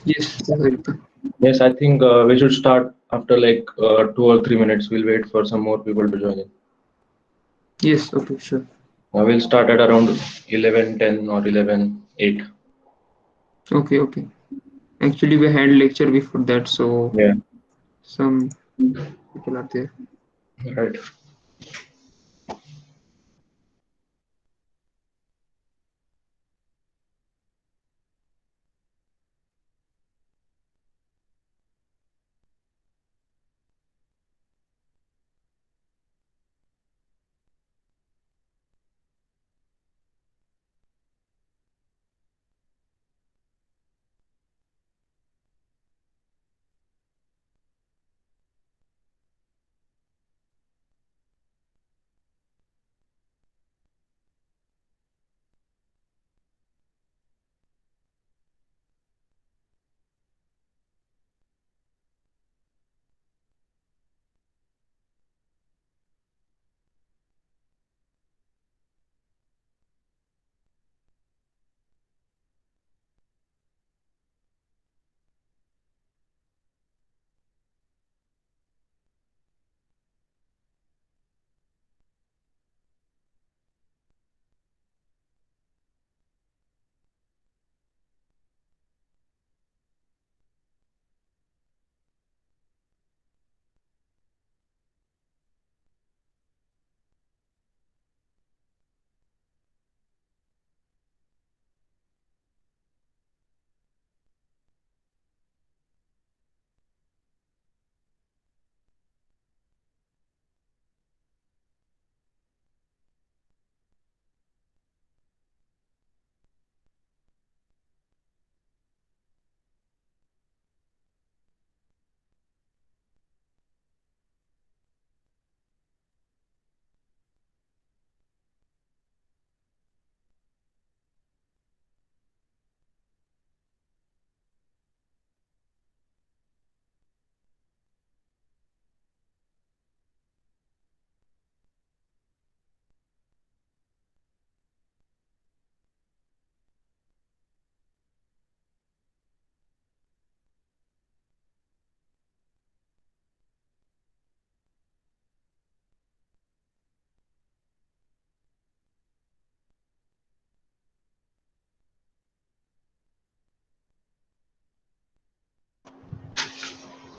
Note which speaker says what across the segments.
Speaker 1: Yes, yes, Aditya.
Speaker 2: Yes, I think we should start after like 2 or 3 minutes. We'll wait for some more people to join in.
Speaker 1: Yes, okay, sure.
Speaker 2: We'll start at around 11:10 or 11:08.
Speaker 1: Okay, okay. Actually, we had lecture before that, so
Speaker 2: Yeah,
Speaker 1: some people are there.
Speaker 2: right.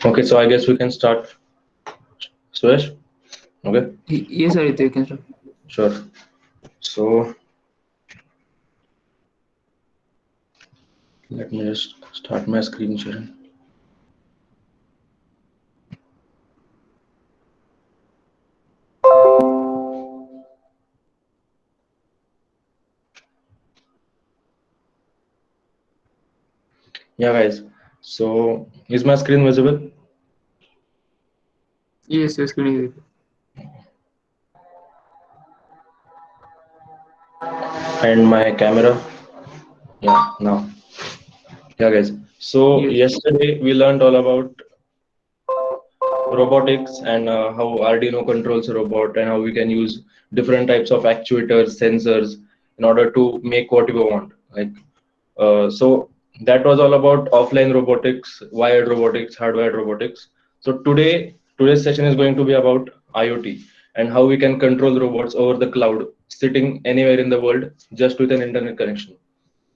Speaker 2: Okay, so I guess we can start. Suresh? Okay,
Speaker 1: Yes, Aditya, you can start.
Speaker 2: sure. So let me just start my screen sharing. Yeah, guys. So is my screen visible?
Speaker 1: Yes, yes, can you?
Speaker 2: And my camera? Yeah, now. Yeah, guys. So
Speaker 1: Yes,
Speaker 2: yesterday we learned all about robotics and how Arduino controls a robot and how we can use different types of actuators, sensors in order to make what we want. Like so that was all about offline robotics, wired robotics, hardwired robotics. So today's session is going to be about IoT and how we can control robots over the cloud, sitting anywhere in the world just with an internet connection.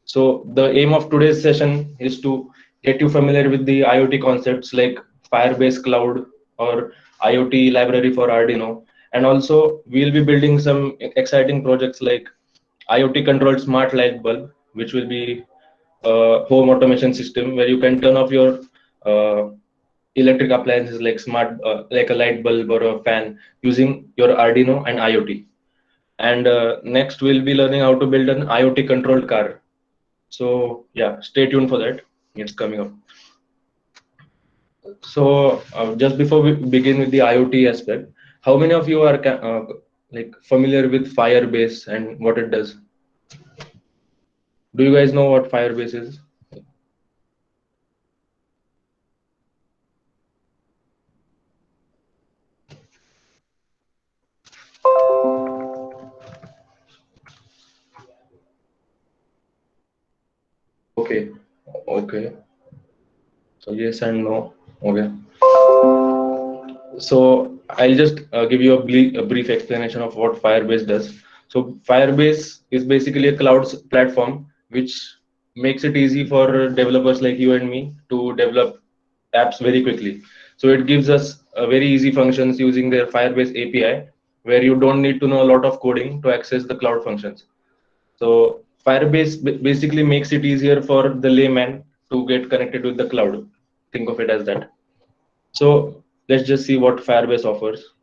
Speaker 2: So the aim of today's session is to get you familiar with the IoT concepts like Firebase Cloud or IoT library for Arduino. And also we'll be building some exciting projects like IoT controlled smart light bulb, which will be a home automation system where you can turn off your uh, electric appliances like like a light bulb or a fan using your Arduino and IoT. And next we'll be learning how to build an IoT controlled car. So yeah, stay tuned for that. It's coming up. So just before we begin with the IoT aspect, how many of you are like familiar with Firebase and what it does? Do you guys know what Firebase is? Okay, okay. So yes and no. Okay. So I'll just give you a brief explanation of what Firebase does. So Firebase is basically a cloud platform which makes it easy for developers like you and me to develop apps very quickly. So it gives us very easy functions using their Firebase API, where you don't need to know a lot of coding to access the cloud functions. So Firebase basically makes it easier for the layman to get connected with the cloud. Think of it as that. So let's just see what Firebase offers.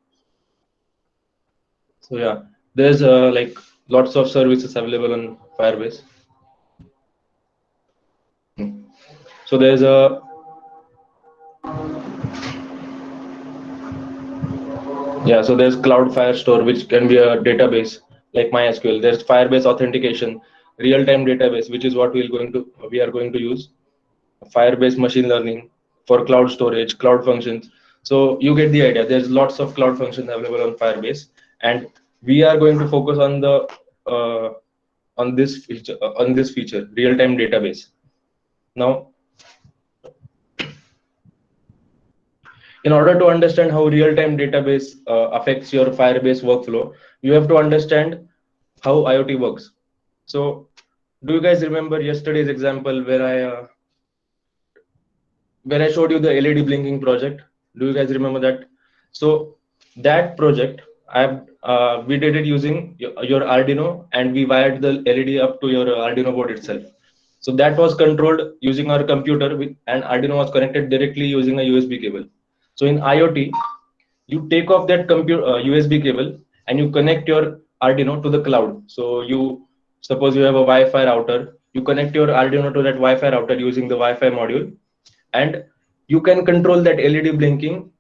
Speaker 2: So yeah, there's like lots of services available on Firebase. So there's a so there's Cloud Firestore, which can be a database like MySQL. There's Firebase authentication, real-time database, which is what we are going to use. Firebase machine learning for cloud storage, cloud functions. So you get the idea. There's lots of cloud functions available on Firebase, and we are going to focus on the on this feature, real-time database. Now, in order to understand how real-time database affects your Firebase workflow, you have to understand how IoT works. So, do you guys remember yesterday's example where I showed you the LED blinking project? Do you guys remember that? So that project, we did it using your Arduino, and we wired the LED up to your Arduino board itself. So that was controlled using our computer, and Arduino was connected directly using a USB cable. So in IoT, you take off that USB cable and you connect your Arduino to the cloud. So you suppose you have a Wi-Fi router, you connect your Arduino to that Wi-Fi router using the Wi-Fi module, and you can control that LED blinking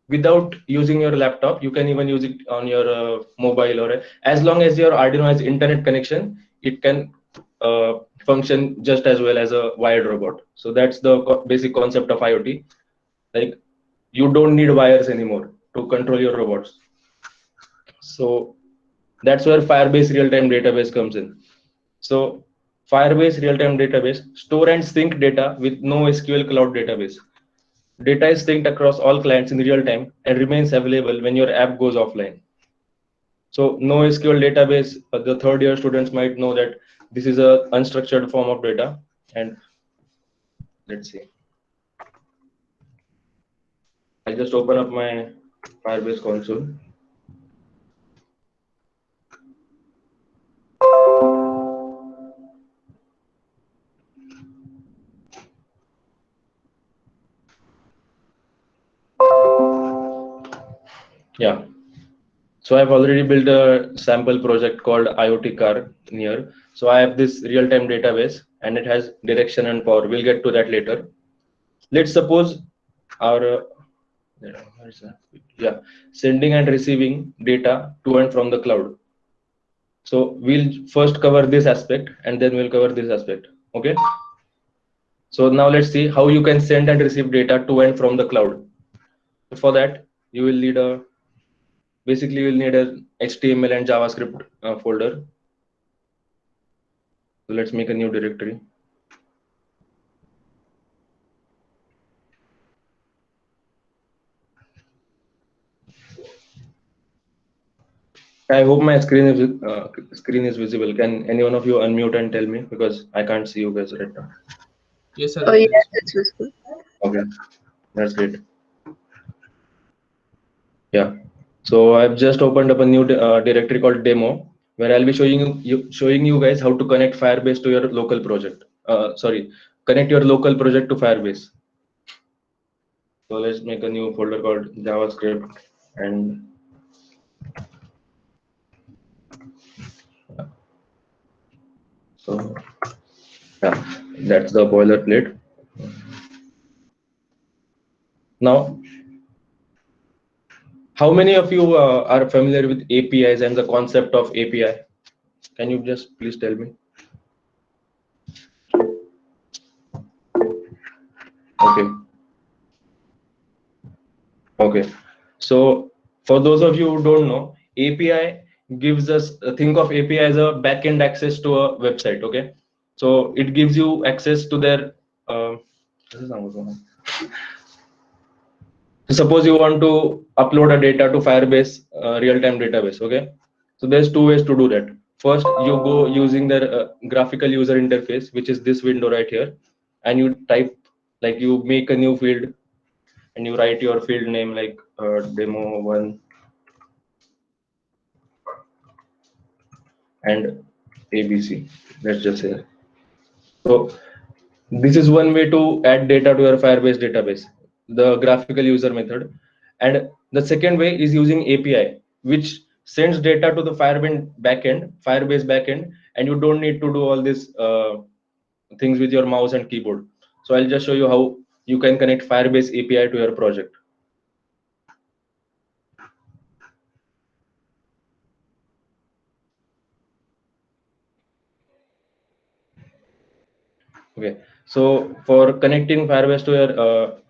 Speaker 2: without using your laptop. You can even use it on your mobile, or as long as your Arduino has internet connection, it can function just as well as a wired robot. So that's the basic concept of IoT. Like, you don't need wires anymore to control your robots. So that's where Firebase real-time database comes in. So Firebase real-time database store and sync data with NoSQL cloud database. Data is synced across all clients in real time and remains available when your app goes offline. So NoSQL database, the third year students might know that this is a unstructured form of data. And let's see. I'll just open up my Firebase console. Yeah. So I've already built a sample project called IoT car near. So I have this real-time database and it has direction and power. We'll get to that later. Let's suppose our sending and receiving data to and from the cloud. So we'll first cover this aspect and then we'll cover this aspect. Okay. So now let's see how you can send and receive data to and from the cloud. For that, you will need a basically you'll need a HTML and JavaScript folder. So let's make a new directory. I hope my screen is visible. Can any one of you unmute and tell me, because I can't see you guys right now?
Speaker 3: Yes, sir.
Speaker 4: Oh, yes, it's visible.
Speaker 2: Okay, that's great. Yeah. So I've just opened up a new directory called demo, where I'll be showing you guys how to connect Firebase to your local project. Connect your local project to Firebase. So let's make a new folder called JavaScript and so yeah, that's the boilerplate. Now, how many of you are familiar with APIs and the concept of API? Can you just please tell me? Okay. Okay. So for those of you who don't know, API gives us, think of API as a backend access to a website. Okay. So it gives you access to their Suppose you want to upload a data to Firebase real-time database. Okay, so there's two ways to do that. First, you go using their graphical user interface, which is this window right here, and you type, like, you make a new field and you write your field name like demo1 and ABC. Let's just say. So this is one way to add data to your Firebase database, the graphical user method. And the second way is using API, which sends data to the Firebase backend, and you don't need to do all these things with your mouse and keyboard. So I'll just show you how you can connect Firebase API to your project. Okay, so for connecting Firebase to your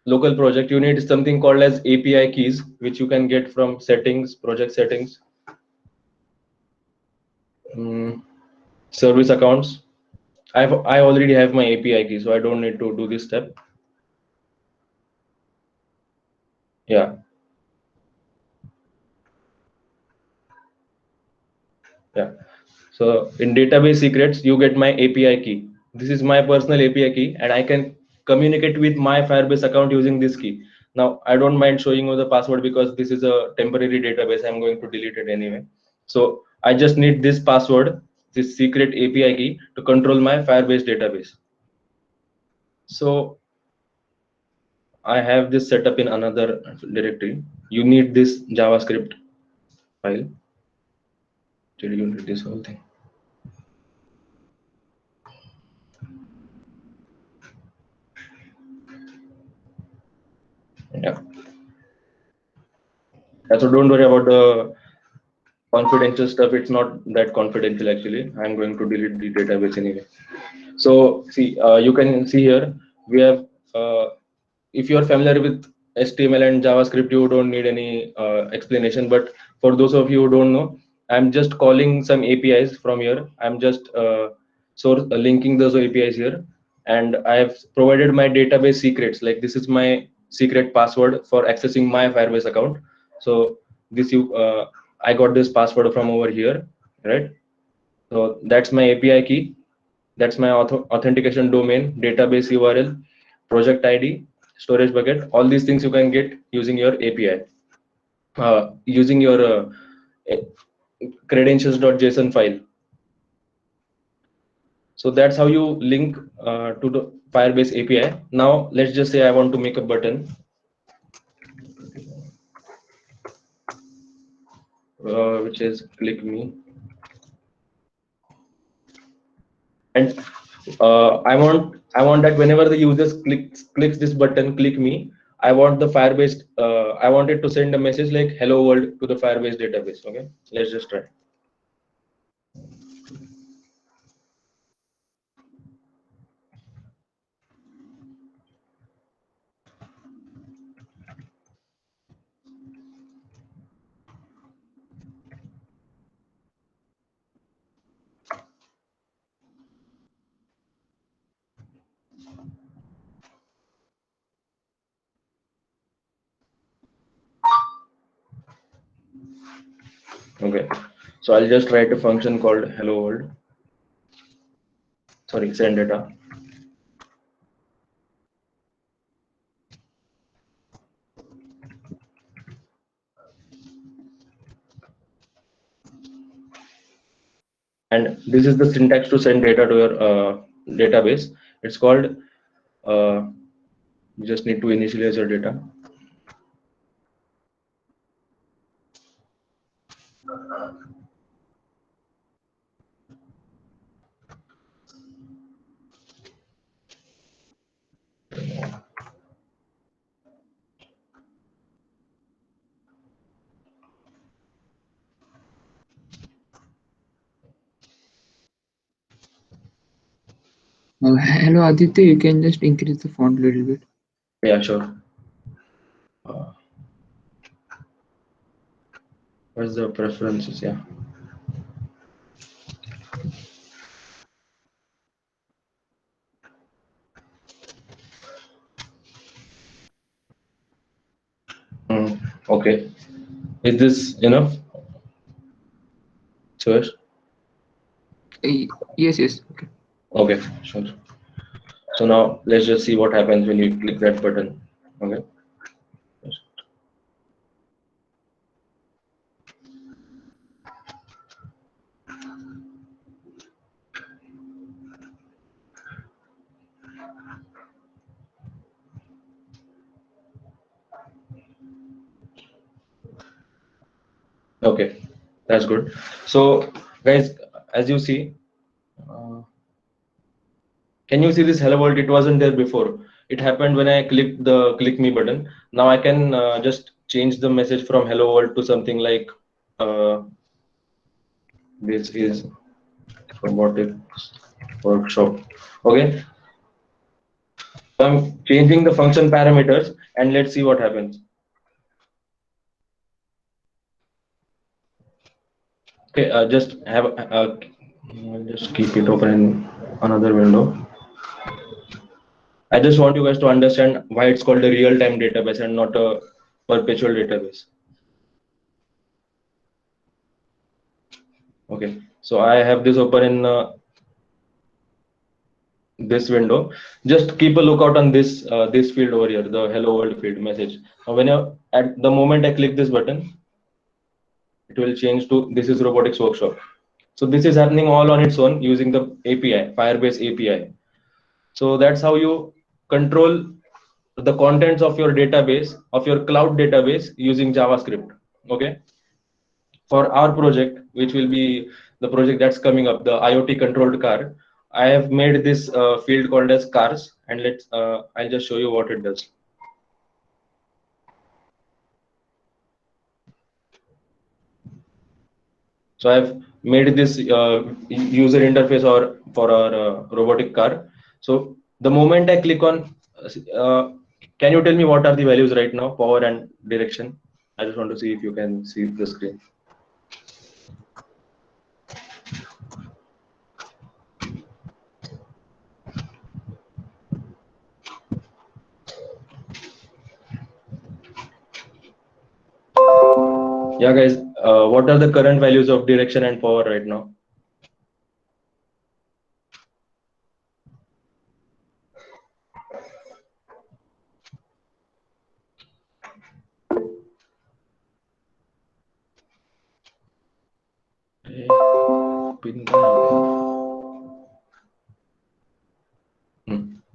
Speaker 2: local project, you need something called as API keys, which you can get from settings, project settings, service accounts. I already have my API key, so I don't need to do this step. Yeah. Yeah. So in database secrets, you get my API key. This is my personal API key, and I can communicate with my Firebase account using this key. Now, I don't mind showing you the password because this is a temporary database. I'm going to delete it anyway. So I just need this password, this secret API key, to control my Firebase database. So I have this set up in another directory. You need this JavaScript file. Did you need this whole thing? Yeah. So don't worry about the confidential stuff. It's not that confidential actually. I'm going to delete the database anyway. So see, you can see here we have. If you are familiar with HTML and JavaScript, you don't need any explanation. But for those of you who don't know, I'm just calling some APIs from here. I'm just linking those APIs here, and I have provided my database secrets. Like, this is my secret password for accessing my Firebase account. So this I got this password from over here, right? So that's my API key. That's my authentication domain, database URL, project ID, storage bucket. All these things you can get using your API, using your credentials.json file. So that's how you link to the Firebase API. Now let's just say I want to make a button, which is click me, and I want that whenever the users clicks this button, click me, I want the Firebase, I want it to send a message like hello world to the Firebase database. Okay, let's just try. Okay, so I'll just write a function called hello world. Sorry, send data. And this is the syntax to send data to your database. It's called, you just need to initialize your data.
Speaker 1: Hello Aditya, you can just increase the font a little bit.
Speaker 2: Yeah, sure. Where's the preferences? Yeah. Okay. Is this enough, Suresh?
Speaker 1: Yes, yes. Okay.
Speaker 2: Okay, sure. So now let's just see what happens when you click that button. Okay. Okay, that's good. So guys, as you see, uh, can you see this hello world? It wasn't there before. It happened when I clicked the click me button. Now I can just change the message from hello world to something like uh, this is robotics workshop. Okay, so I'm changing the function parameters and let's see what happens. Okay, just keep it open in another window. I just want you guys to understand why it's called a real-time database and not a perpetual database. Okay, so I have this open in this window. Just keep a lookout on this field over here, the hello world field message. Now, at the moment I click this button, it will change to this is robotics workshop. So this is happening all on its own using the API, Firebase API. So that's how you control the contents of your database, of your cloud database using JavaScript. Okay. For our project, which will be the project that's coming up, the IoT controlled car, I have made this field called as cars, and I'll just show you what it does. So I've made this user interface or for our robotic car. So the moment I click on, uh, can you tell me what are the values right now, power and direction? I just want to see if you can see the screen. Yeah, guys, what are the current values of direction and power right now?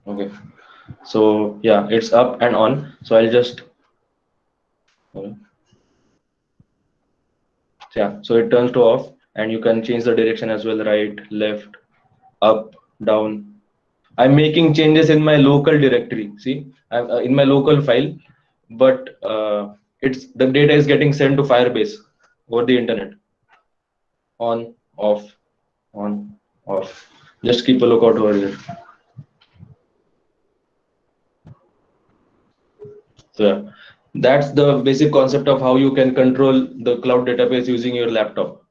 Speaker 2: Okay, so yeah, it's up and on. So I'll just yeah, so it turns to off, and you can change the direction as well, right, left, up, down. I'm making changes in my local directory. See, I'm in my local file, but it's the data is getting sent to Firebase over the internet. On, off, on, off. Just keep a lookout over here. So yeah, that's the basic concept of how you can control the cloud database using your laptop.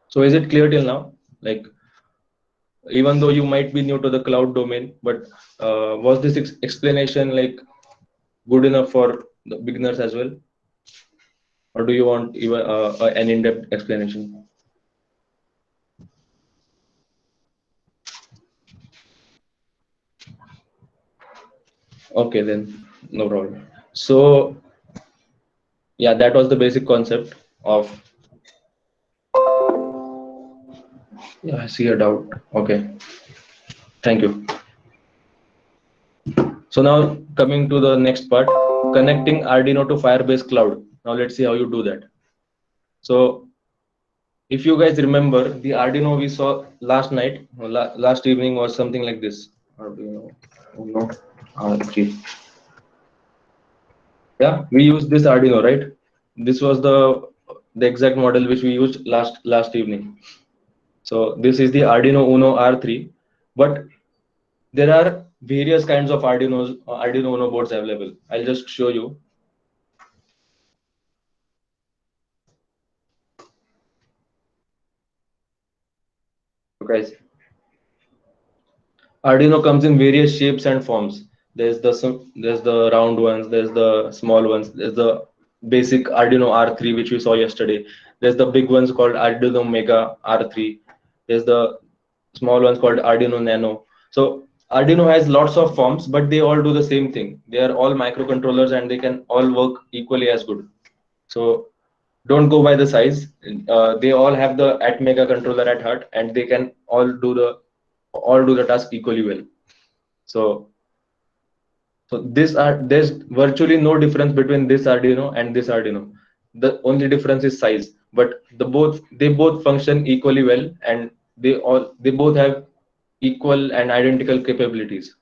Speaker 2: So is it clear till now? Like, even though you might be new to the cloud domain, but was this explanation like good enough for the beginners as well, or do you want even an in-depth explanation? Okay, then no problem. So yeah, that was the basic concept of. Yeah, I see a doubt. Okay, thank you. So now coming to the next part, connecting Arduino to Firebase Cloud. Now let's see how you do that. So if you guys remember, the Arduino we saw last night, last evening was something like this. Arduino Uno R3. Yeah, we used this Arduino, right? This was the exact model which we used last evening. So this is the Arduino Uno R3, but there are various kinds of Arduino Uno boards available. I'll just show you. So guys, Arduino comes in various shapes and forms. there's the round ones, there's the small ones, there's the basic Arduino R3 which we saw yesterday. There's the big ones called Arduino Mega R3. There's the small ones called Arduino Nano. So Arduino has lots of forms, but they all do the same thing. They are all microcontrollers and they can all work equally as good. So don't go by the size. They all have the Atmega controller at heart, and they can all do the task equally well. So there's virtually no difference between this Arduino and this Arduino. The only difference is size, but they both function equally well, and they both have equal and identical capabilities.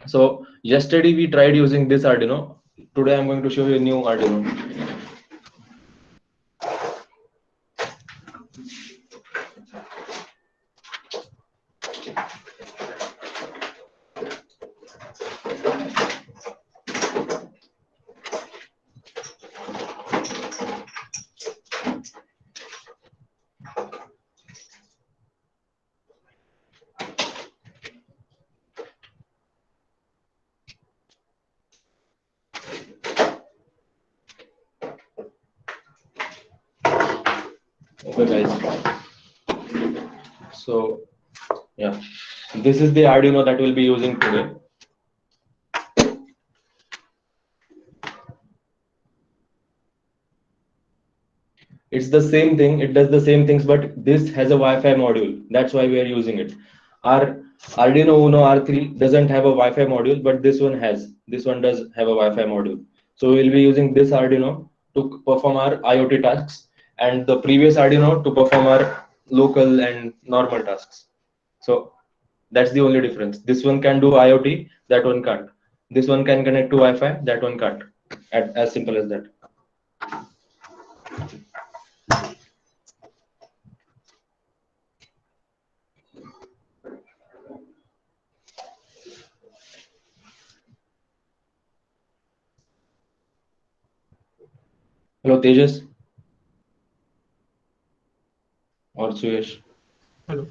Speaker 2: So yesterday we tried using this Arduino. Today I'm going to show you a new Arduino. Okay, guys. So yeah, this is the Arduino that we'll be using today. It's the same thing, it does the same things, but this has a Wi-Fi module. That's why we are using it. Our Arduino Uno R3 doesn't have a Wi-Fi module, but this one has. This one does have a Wi-Fi module. So we'll be using this Arduino to perform our IoT tasks, and the previous Arduino to perform our local and normal tasks. So that's the only difference. This one can do IoT, that one can't. This one can connect to Wi-Fi, that one can't. As simple as that. Hello, Tejas or Suyesh.
Speaker 3: Hello.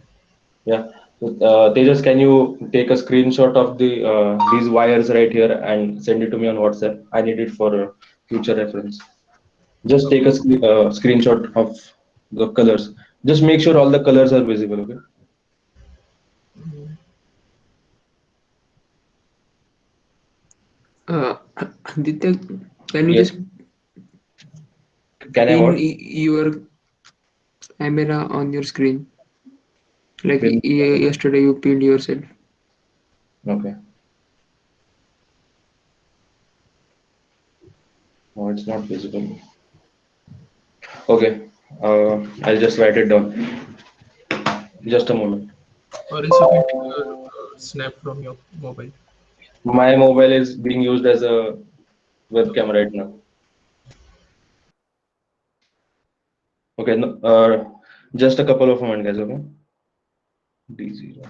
Speaker 2: Yeah. Tejas, can you take a screenshot of these wires right here and send it to me on WhatsApp? I need it for future reference. Just take a screenshot of the colors. Just make sure all the colors are visible, okay?
Speaker 1: Aditya, can you
Speaker 2: Yes.
Speaker 1: just
Speaker 2: Can I
Speaker 1: pin
Speaker 2: what?
Speaker 1: your camera on your screen? Like
Speaker 2: Pin-
Speaker 1: yesterday you pinned yourself.
Speaker 2: Okay. Oh, it's not visible. Okay. I'll just write it down. Just a moment.
Speaker 3: Or else you can take a snap from your mobile.
Speaker 2: My mobile is being used as a webcam right now. Okay. No, just a couple of moments, guys. Okay. D0.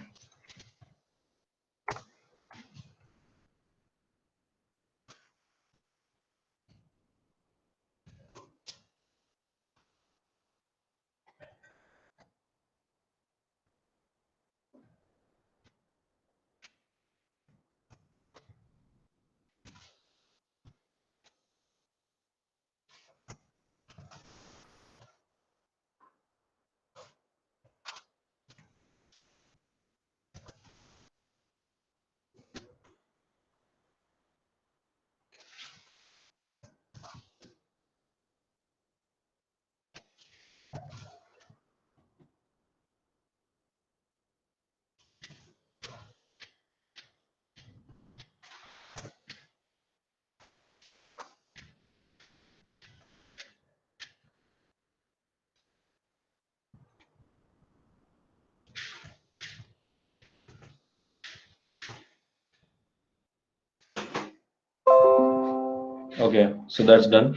Speaker 2: Okay, so that's done.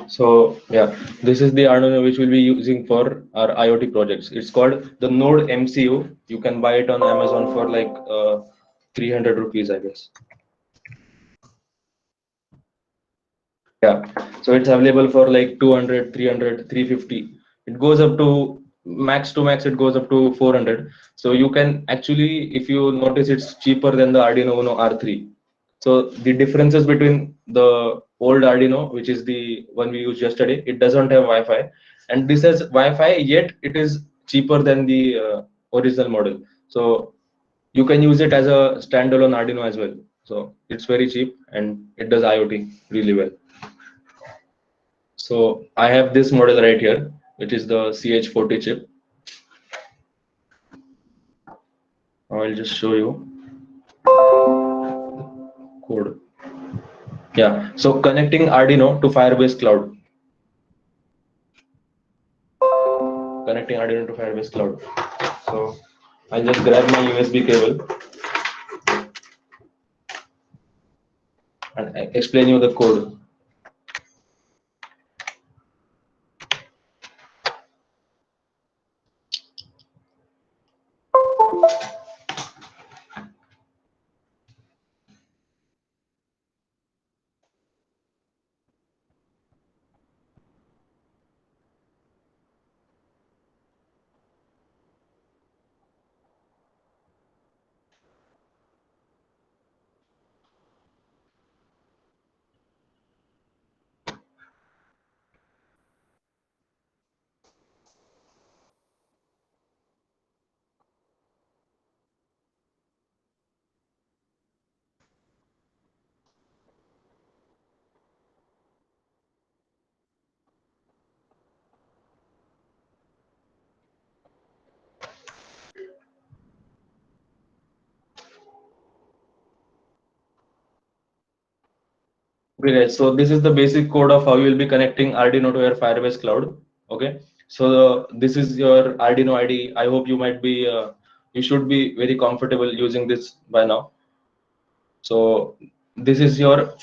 Speaker 2: So yeah, this is the Arduino which we'll be using for our IoT projects. It's called the Node MCU. You can buy it on Amazon for like 300 rupees, I guess. Yeah, so it's available for like 200, 300, 350. It goes up to max it goes up to 400. So you can actually, if you notice, it's cheaper than the Arduino Uno R3. So the differences between the old Arduino, which is the one we used yesterday, it doesn't have Wi-Fi, and this has Wi-Fi, yet it is cheaper than the original model. So you can use it as a standalone Arduino as well. So it's very cheap and it does IoT really well. So I have this model right here, which is the CH40 chip. I'll just show you code. Yeah, so connecting Arduino to Firebase Cloud. Connecting Arduino to Firebase Cloud. So I'll just grab my USB cable and explain you the code. Okay, guys, so this is the basic code of how you will be connecting Arduino to your Firebase Cloud. Okay, so this is your Arduino IDE. I hope you might be, you should be very comfortable using this by now. So this is your,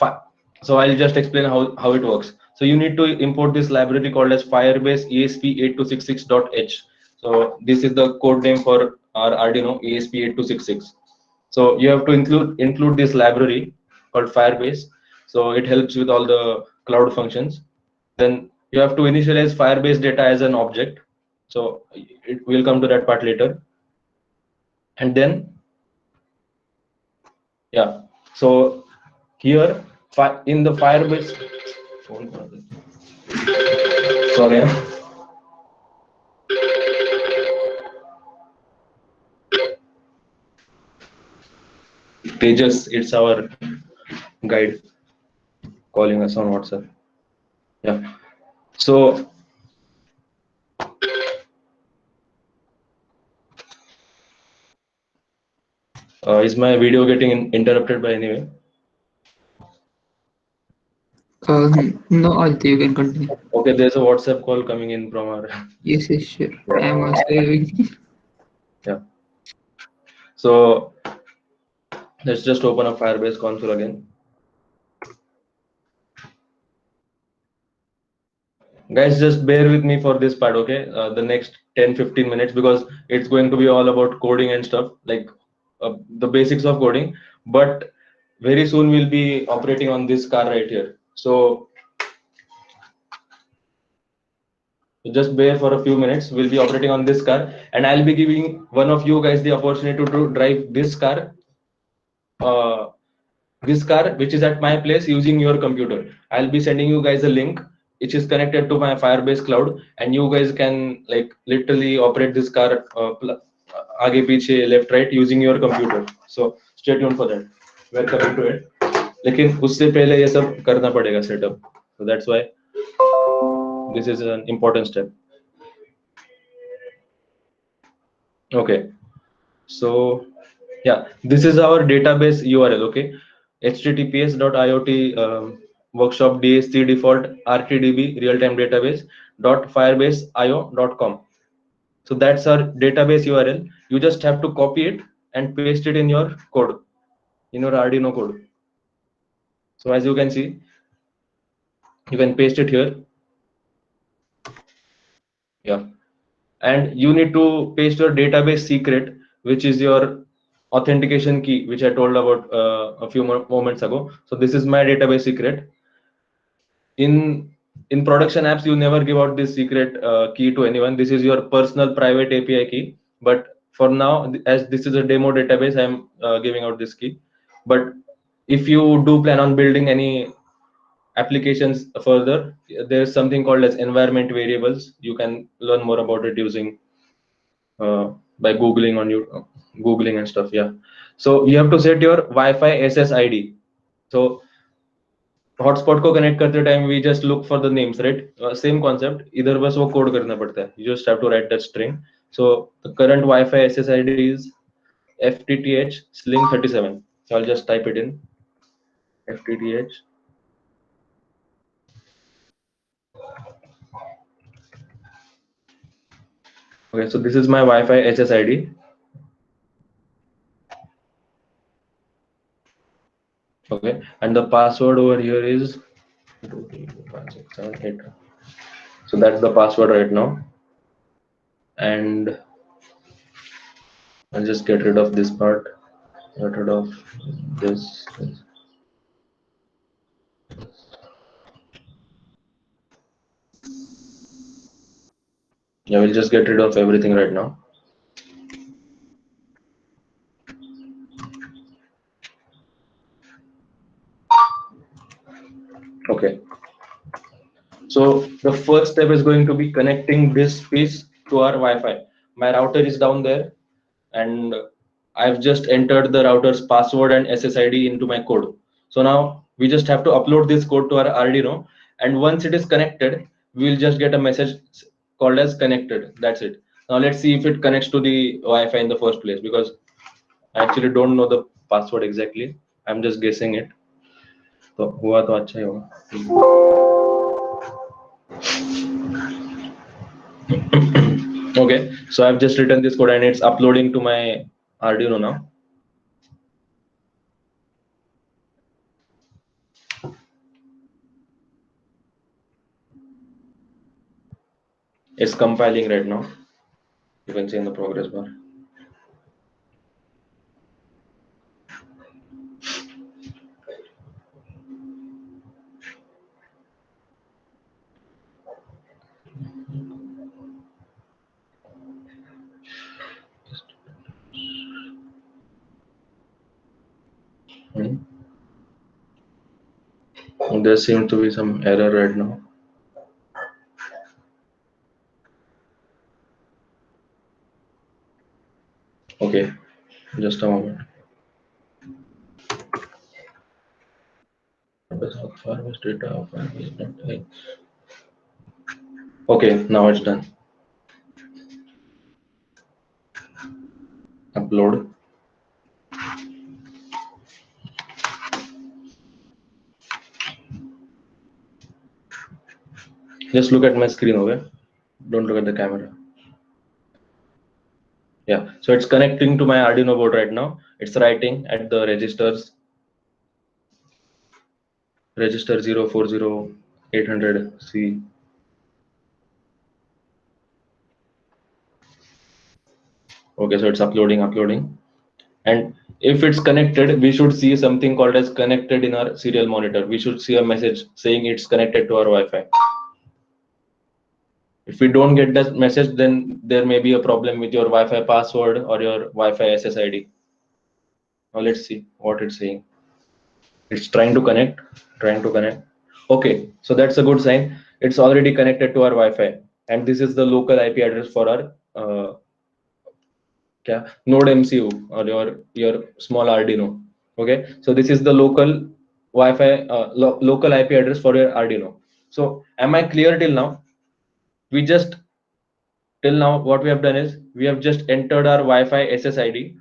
Speaker 2: so I'll just explain how it works. So you need to import this library called as Firebase ESP8266.h. So this is the code name for our Arduino ESP8266. So you have to include this library called Firebase. So it helps with all the cloud functions. Then you have to initialize Firebase data as an object. So it will come to that part later. And then, yeah. So here in the Firebase, sorry. Tejas, it's our guide calling us on WhatsApp. Yeah. So is my video getting interrupted by any way?
Speaker 1: No, Aditya, you can continue.
Speaker 2: Okay, there's a WhatsApp call coming in from our.
Speaker 1: Yes, yes, sure. I am also having.
Speaker 2: Yeah. So let's just open up Firebase console again. Guys, just bear with me for this part, okay? The next 10-15 minutes, because it's going to be all about coding and stuff, like the basics of coding. But very soon we'll be operating on this car right here. So just bear for a few minutes. We'll be operating on this car, and I'll be giving one of you guys the opportunity to drive this car. This car which is at my place using your computer. I'll be sending you guys a link which is connected to my Firebase cloud, and you guys can like literally operate this car आगे पीछे left right using your computer. So stay tuned for that. We're coming to it. लेकिन उससे पहले ये सब करना पड़ेगा setup. So that's why this is an important step. Okay. So yeah, this is our database URL. Okay, https://iot workshop DSC default RTDB real-time database .firebase.io.com. So that's our database URL. You just have to copy it and paste it in your code, in your Arduino code. So as you can see, you can paste it here. Yeah, and you need to paste your database secret, which is your authentication key, which I told about a few moments ago. So this is my database secret. in production apps, you never give out this secret key to anyone. This is your personal private API key. But for now, as this is a demo database, I'm giving out this key. But if you do plan on building any applications further, there's something called as environment variables. You can learn more about it using by googling on your googling and stuff. Yeah, so you have to set your Wi-Fi SSID. So hotspot को connect करते time we just look for the names, right? Same concept, इधर बस वो code करना पड़ता है. You just have to write that string. So the current WiFi SSID इज FTTH sling 37. So I'll just type it in FTTH. Okay, so this is my Wi-Fi SSID. Okay, and the password over here is 2, 3, 4, 5, 6, 7, 8. So that's the password right now. And I'll just get rid of this part, get rid of this. Yeah, we'll just get rid of everything right now. Okay, so the first step is going to be connecting this piece to our Wi-Fi. My router is down there, and I've just entered the router's password and SSID into my code. So now we just have to upload this code to our Arduino, and once it is connected, we will just get a message called as connected. That's it. Now let's see if it connects to the Wi-Fi in the first place, because I actually don't know the password exactly. I'm just guessing it. तो हुआ तो अच्छा ही होगा. Okay, so I've just written this code and it's uploading to my Arduino now. It's compiling right now. You can see in the progress bar. There seems to be some error right now. Okay, just a moment. Okay, now it's done. Upload. Just look at my screen, okay? Don't look at the camera. Yeah, so it's connecting to my Arduino board right now. It's writing at the registers, register 040800C. Okay, so it's uploading. And if it's connected, we should see something called as connected in our serial monitor. We should see a message saying it's connected to our Wi-Fi. If we don't get that message, then there may be a problem with your Wi-Fi password or your Wi-Fi SSID. Now let's see what it's saying. It's trying to connect. Okay, so that's a good sign. It's already connected to our Wi-Fi, and this is the local IP address for our Node MCU or your small Arduino. Okay, so this is the local Wi-Fi local IP address for your Arduino. So am I clear till now? Till now what we have done is we have just entered our Wi-Fi SSID,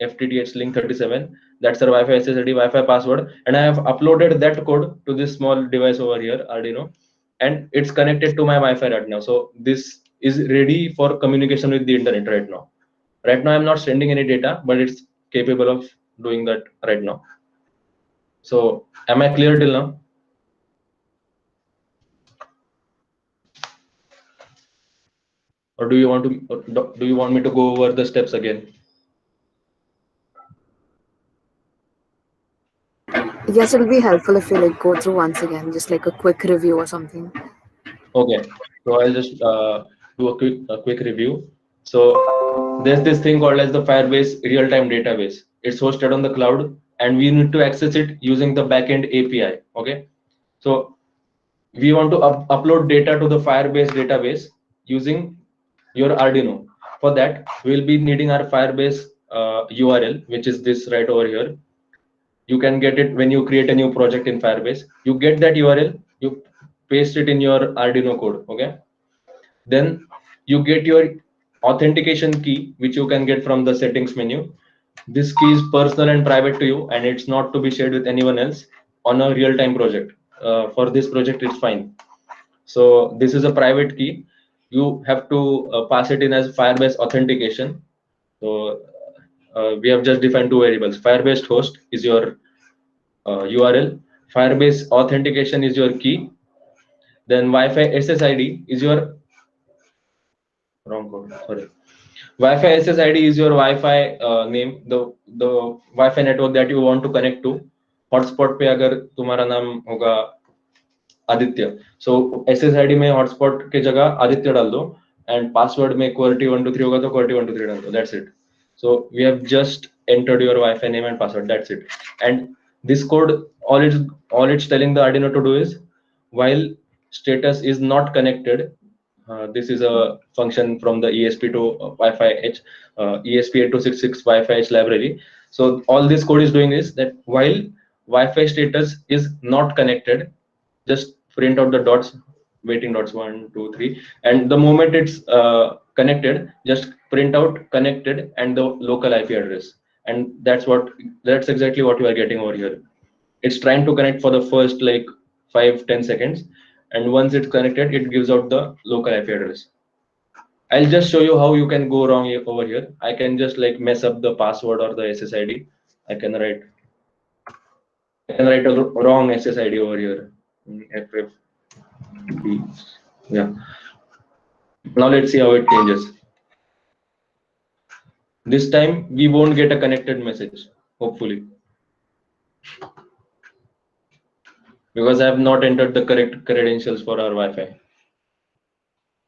Speaker 2: FTTH link 37. That's our Wi-Fi SSID, Wi-Fi password, and I have uploaded that code to this small device over here, Arduino, and it's connected to my Wi-Fi right now. So this is ready for communication with the internet right now. Right now I'm not sending any data, but it's capable of doing that right now. So am I clear till now? Or do you want me to go over the steps again?
Speaker 4: Yes, it'll be helpful if you like go through once again, just like a quick review or something.
Speaker 2: Okay, so I'll just do a quick review. So there's this thing called as the Firebase real-time database. It's hosted on the cloud, and we need to access it using the backend API. Okay, so we want to upload data to the Firebase database using your Arduino. For that, we'll be needing our Firebase URL, which is this right over here. You can get it when you create a new project in Firebase. You get that URL, you paste it in your Arduino code. Okay, then you get your authentication key, which you can get from the settings menu. This key is personal and private to you, and it's not to be shared with anyone else on a real-time project. For this project, it's fine. So this is a private key. You have to pass it in as Firebase authentication. So we have just defined two variables. Firebase host is your URL. Firebase authentication is your key. Then Wi-Fi SSID is your wrong code. Sorry. Wi-Fi SSID is your Wi-Fi name, the Wi-Fi network that you want to connect to. Hotspot पे अगर तुम्हारा नाम होगा Aditya, so SSID में hotspot के जगह आदित्य डाल दो, and password में QWERTY123 होगा तो QWERTY123 डाल दो. That's it. So we have just entered your Wi-Fi name and password. That's it. And this code, all it's telling the Arduino to do is, while status is not connected, this is a function from the ESP2 Wi-Fi H, ESP8266 Wi-Fi H library. So all this code is doing is that while Wi-Fi status is not connected, just print out the dots, waiting dots 1, 2, 3, and the moment it's connected, just print out connected and the local IP address, and that's exactly what you are getting over here. It's trying to connect for the first like 5-10 seconds, and once it's connected, it gives out the local IP address. I'll just show you how you can go wrong over here. I can just like mess up the password or the SSID. I can write a wrong SSID over here. FFB. Yeah. Now let's see how it changes. This time we won't get a connected message, hopefully, because I have not entered the correct credentials for our Wi-Fi.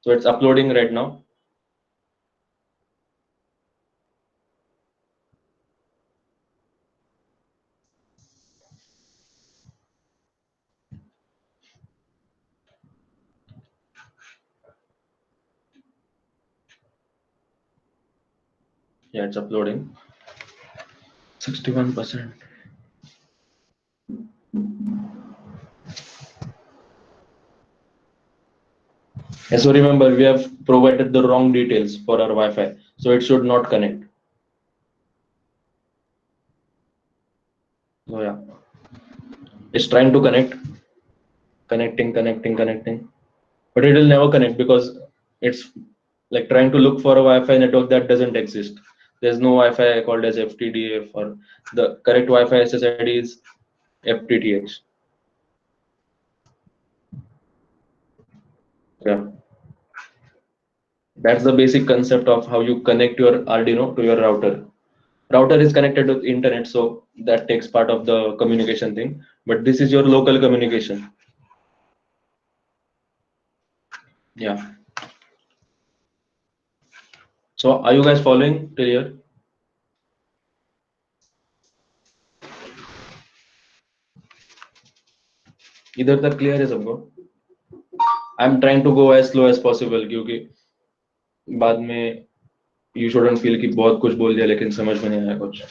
Speaker 2: So it's uploading right now. Yeah, it's uploading. 61%. And so remember, we have provided the wrong details for our Wi-Fi, so it should not connect. So yeah, it's trying to connecting, but it will never connect because it's like trying to look for a Wi-Fi network that doesn't exist. There's no Wi-Fi called as FTDF, or the correct Wi-Fi SSID is FTTH. Yeah, that's the basic concept of how you connect your Arduino to your router. Router is connected to the internet, so that takes part of the communication thing, but this is your local communication. Yeah. So are you guys following till here? इधर तक clear है सबको? I'm trying to go as slow as possible क्योंकि बाद में you shouldn't feel कि बहुत कुछ बोल दिया लेकिन समझ में नहीं आया कुछ.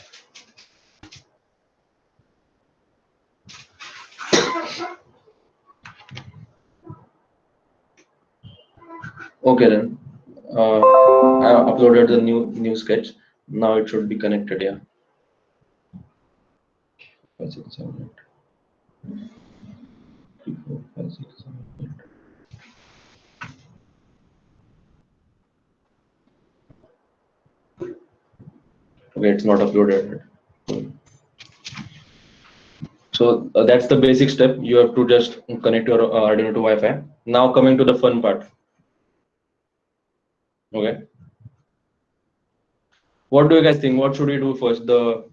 Speaker 2: Okay then. I uploaded the new sketch. Now it should be connected. Yeah. 5, 6, 7, 8. 3, 4, 5, 6, 7, 8. Okay, it's not uploaded. So that's the basic step. You have to just connect your Arduino to Wi-Fi. Now coming to the fun part. Okay. What do you guys think? What should we do first? The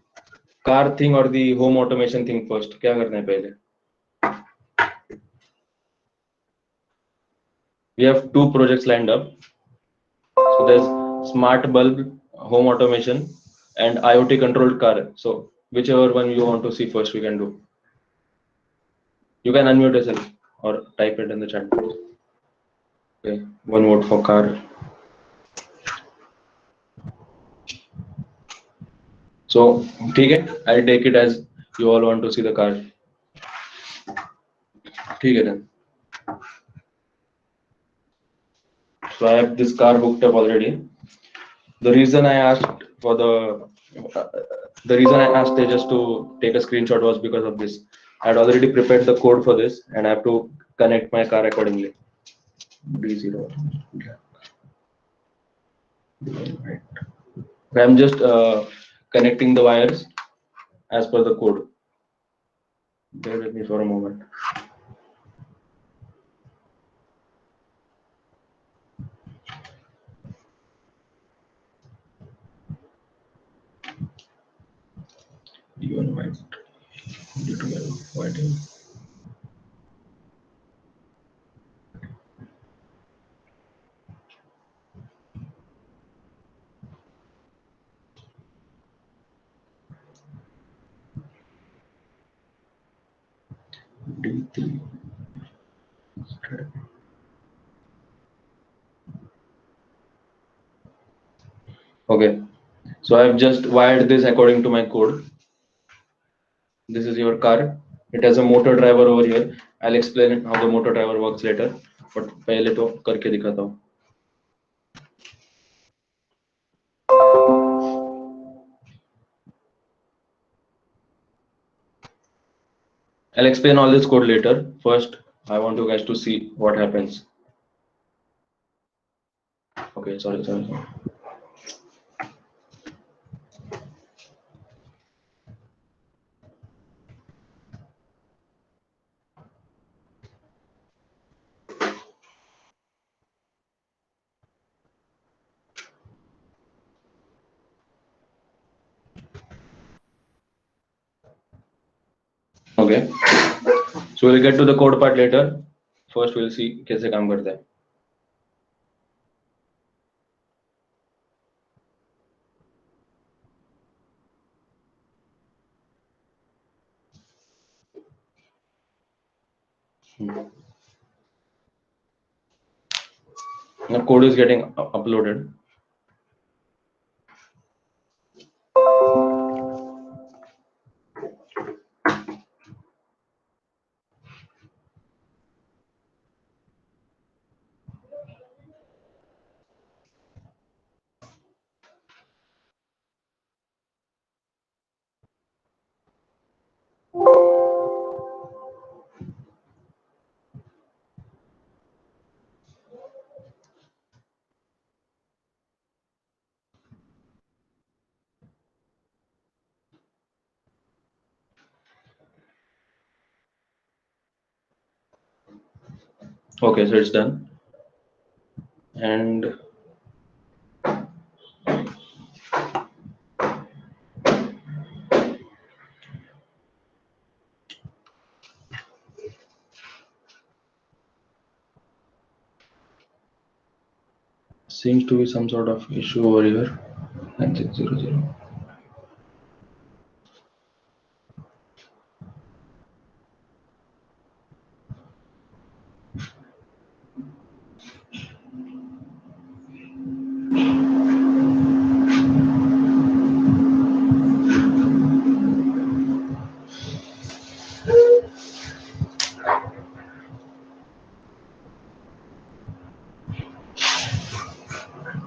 Speaker 2: car thing or the home automation thing first? क्या करना है पहले? We have 2 projects lined up. So there's smart bulb, home automation, and IoT controlled car. So whichever one you want to see first, we can do. You can unmute yourself or type it in the chat box. Okay, 1 vote for car. So ठीक है, I'll take it as you all want to see the car. ठीक है then. So I have this car hooked up already. The reason I asked for the reason I asked Tejas to take a screenshot was because of this. I had already prepared the code for this, and I have to connect my car accordingly. D0. I'm just connecting the wires as per the code. Bear with me for a moment. D1 white, D2 yellow, white yellow. D3. Okay, so I've just wired this according to my code. This is your car. It has a motor driver over here. I'll explain how the motor driver works later. But पहले तो करके दिखाता हूँ. I'll explain all this code later. First, I want you guys to see what happens. Okay, sorry. Okay, so we'll get to the code part later. First, we'll see कैसे काम करता है. The code is getting uploaded. Okay, so it's done. And seems to be some sort of issue over here. 9600.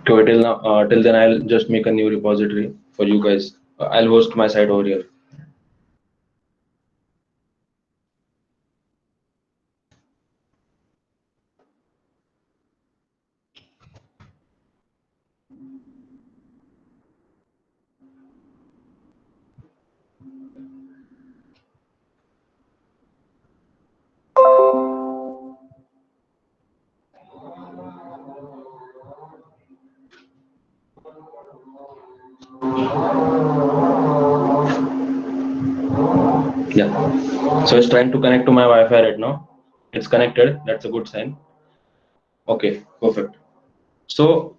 Speaker 2: So till then, I'll just make a new repository for you guys. I'll host my site over here. Yeah. So it's trying to connect to my Wi-Fi right now. It's connected. That's a good sign. Okay, perfect. So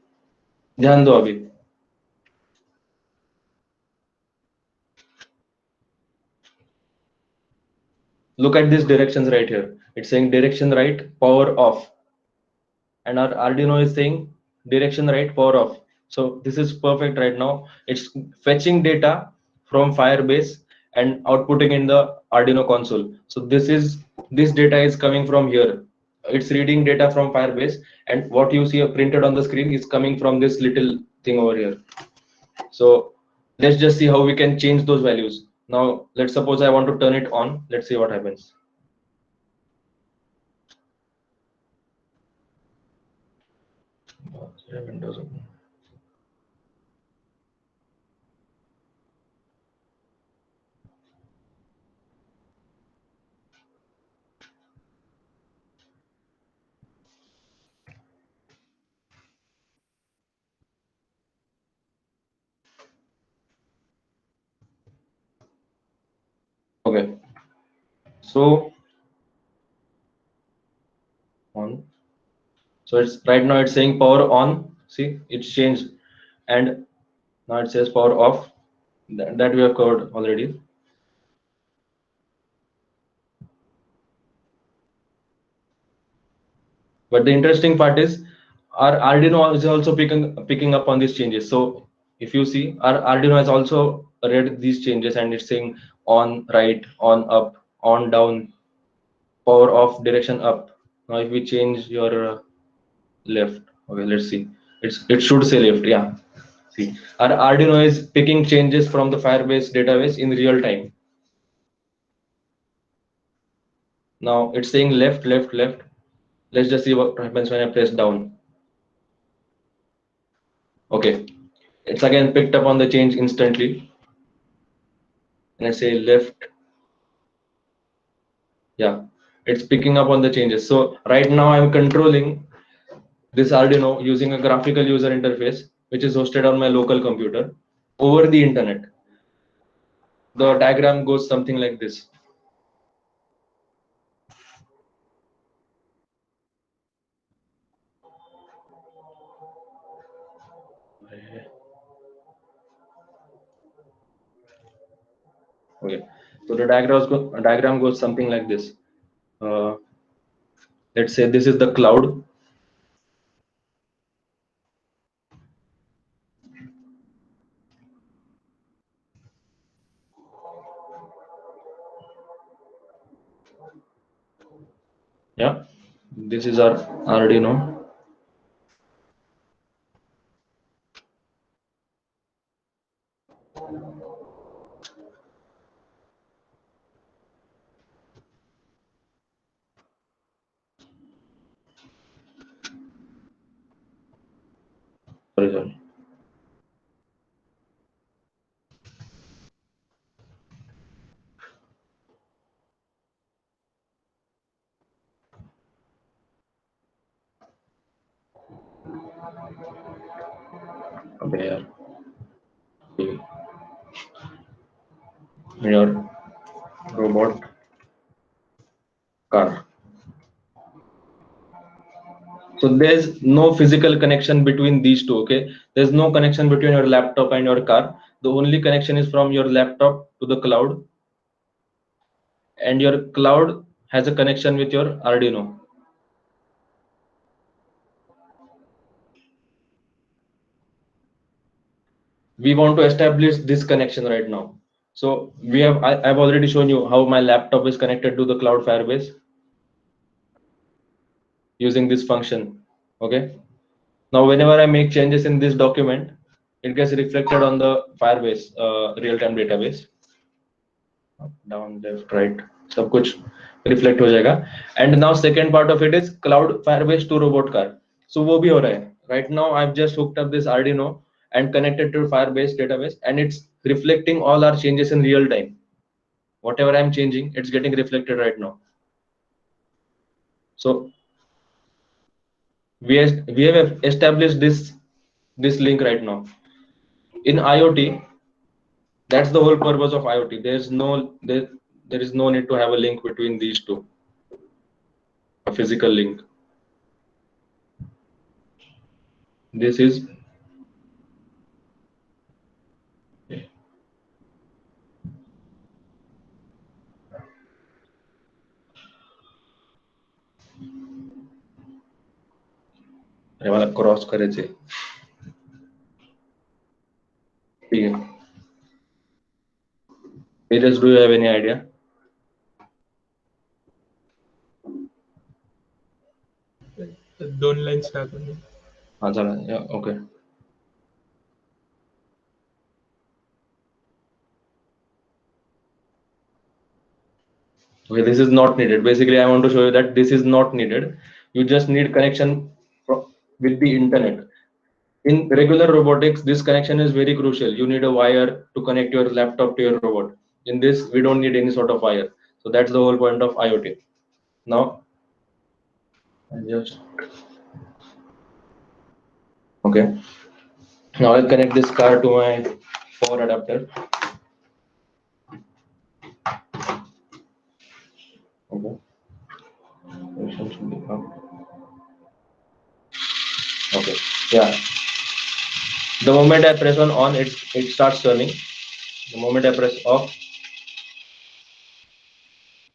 Speaker 2: ध्यान दो अभी. Look at these directions right here. It's saying direction right, power off. And our Arduino is saying direction right, power off. So this is perfect right now. It's fetching data from Firebase and outputting in the Arduino console. So this data is coming from here. It's reading data from Firebase, and what you see printed on the screen is coming from this little thing over here. So let's just see how we can change those values. Now let's suppose I want to turn it on. Let's see what happens. Windows open. Okay, so on. So it's right now it's saying power on. See, it's changed, and now it says power off. That we have covered already. But the interesting part is our Arduino is also picking up on these changes. So if you see, our Arduino has also read these changes, and it's saying on right, on up, on down, power off, direction up. Now if we change your left, okay, let's see. It should say left, yeah. See, our Arduino is picking changes from the Firebase database in real time. Now it's saying left, left, left. Let's just see what happens when I press down. Okay, it's again picked up on the change instantly. And I say left. Yeah, it's picking up on the changes. So right now I'm controlling this Arduino using a graphical user interface, which is hosted on my local computer over the internet. The diagram goes something like this. Okay, so the diagram goes something like this. Let's say this is the cloud. Yeah, this is our Arduino. Sorry. Where your robot car. So there's no physical connection between these two. Okay, there's no connection between your laptop and your car. The only connection is from your laptop to the cloud, and your cloud has a connection with your Arduino. We want to establish this connection right now. So I've already shown you how my laptop is connected to the cloud Firebase using this function. Okay, now whenever I make changes in this document, it gets reflected on the Firebase real-time database. Up, down, left, right, सब कुछ reflect हो जाएगा. And now second part of it is cloud Firebase to robot car. So वो भी हो रहा है. Right now I've just hooked up this Arduino and connected to Firebase database, and it's reflecting all our changes in real time. Whatever I'm changing, it's getting reflected right now. So we have established this link right now. In IoT, That's the whole purpose of IoT. There is no need to have a link between these two, a physical link. This is मला cross करायचे. ठीक आहे. Tejas, do you have any idea?
Speaker 3: दोन lines टाकून.
Speaker 2: हा चला. Yeah, okay. Okay, this is not needed. Basically, I want to show you that this is not needed. You just need connection with the internet. In regular robotics, this connection is very crucial. You need a wire to connect your laptop to your robot. In this, we don't need any sort of wire. So that's the whole point of IoT. Now, okay. Now I'll connect this car to my power adapter. Okay. Okay. Yeah. The moment I press on, it starts turning. The moment I press off,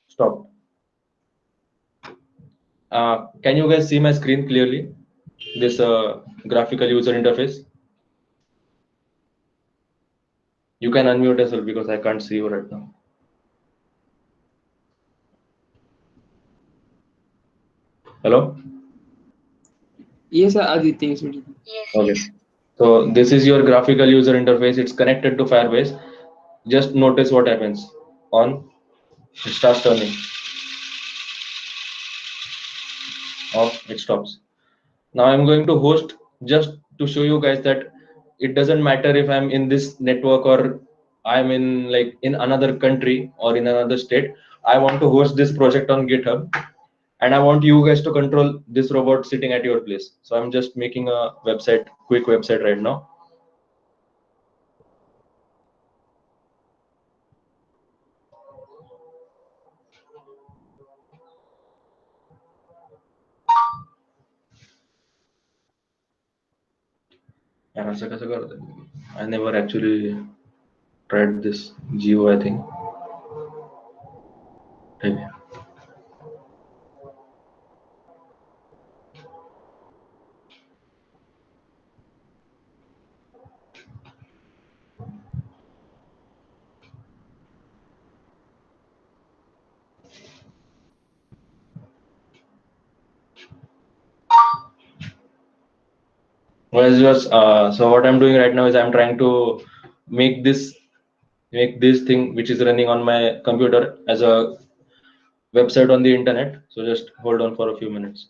Speaker 2: stop. Can you guys see my screen clearly? This graphical user interface. You can unmute as well because I can't see you right now. Hello?
Speaker 1: Yes, Aditya. Yes,
Speaker 2: Okay. So this is your graphical user interface. It's connected to Firebase. Just notice what happens. On, it starts turning. Off, it stops. Now I'm going to host just to show you guys that it doesn't matter if I'm in this network or I'm in like in another country or in another state. I want to host this project on GitHub and I want you guys to control this robot sitting at your place. So I'm just making a website, quick website right now. I never actually tried this Geo, I think. Maybe. So what I'm doing right now is I'm trying to make this thing which is running on my computer as a website on the internet. So just hold on for a few minutes.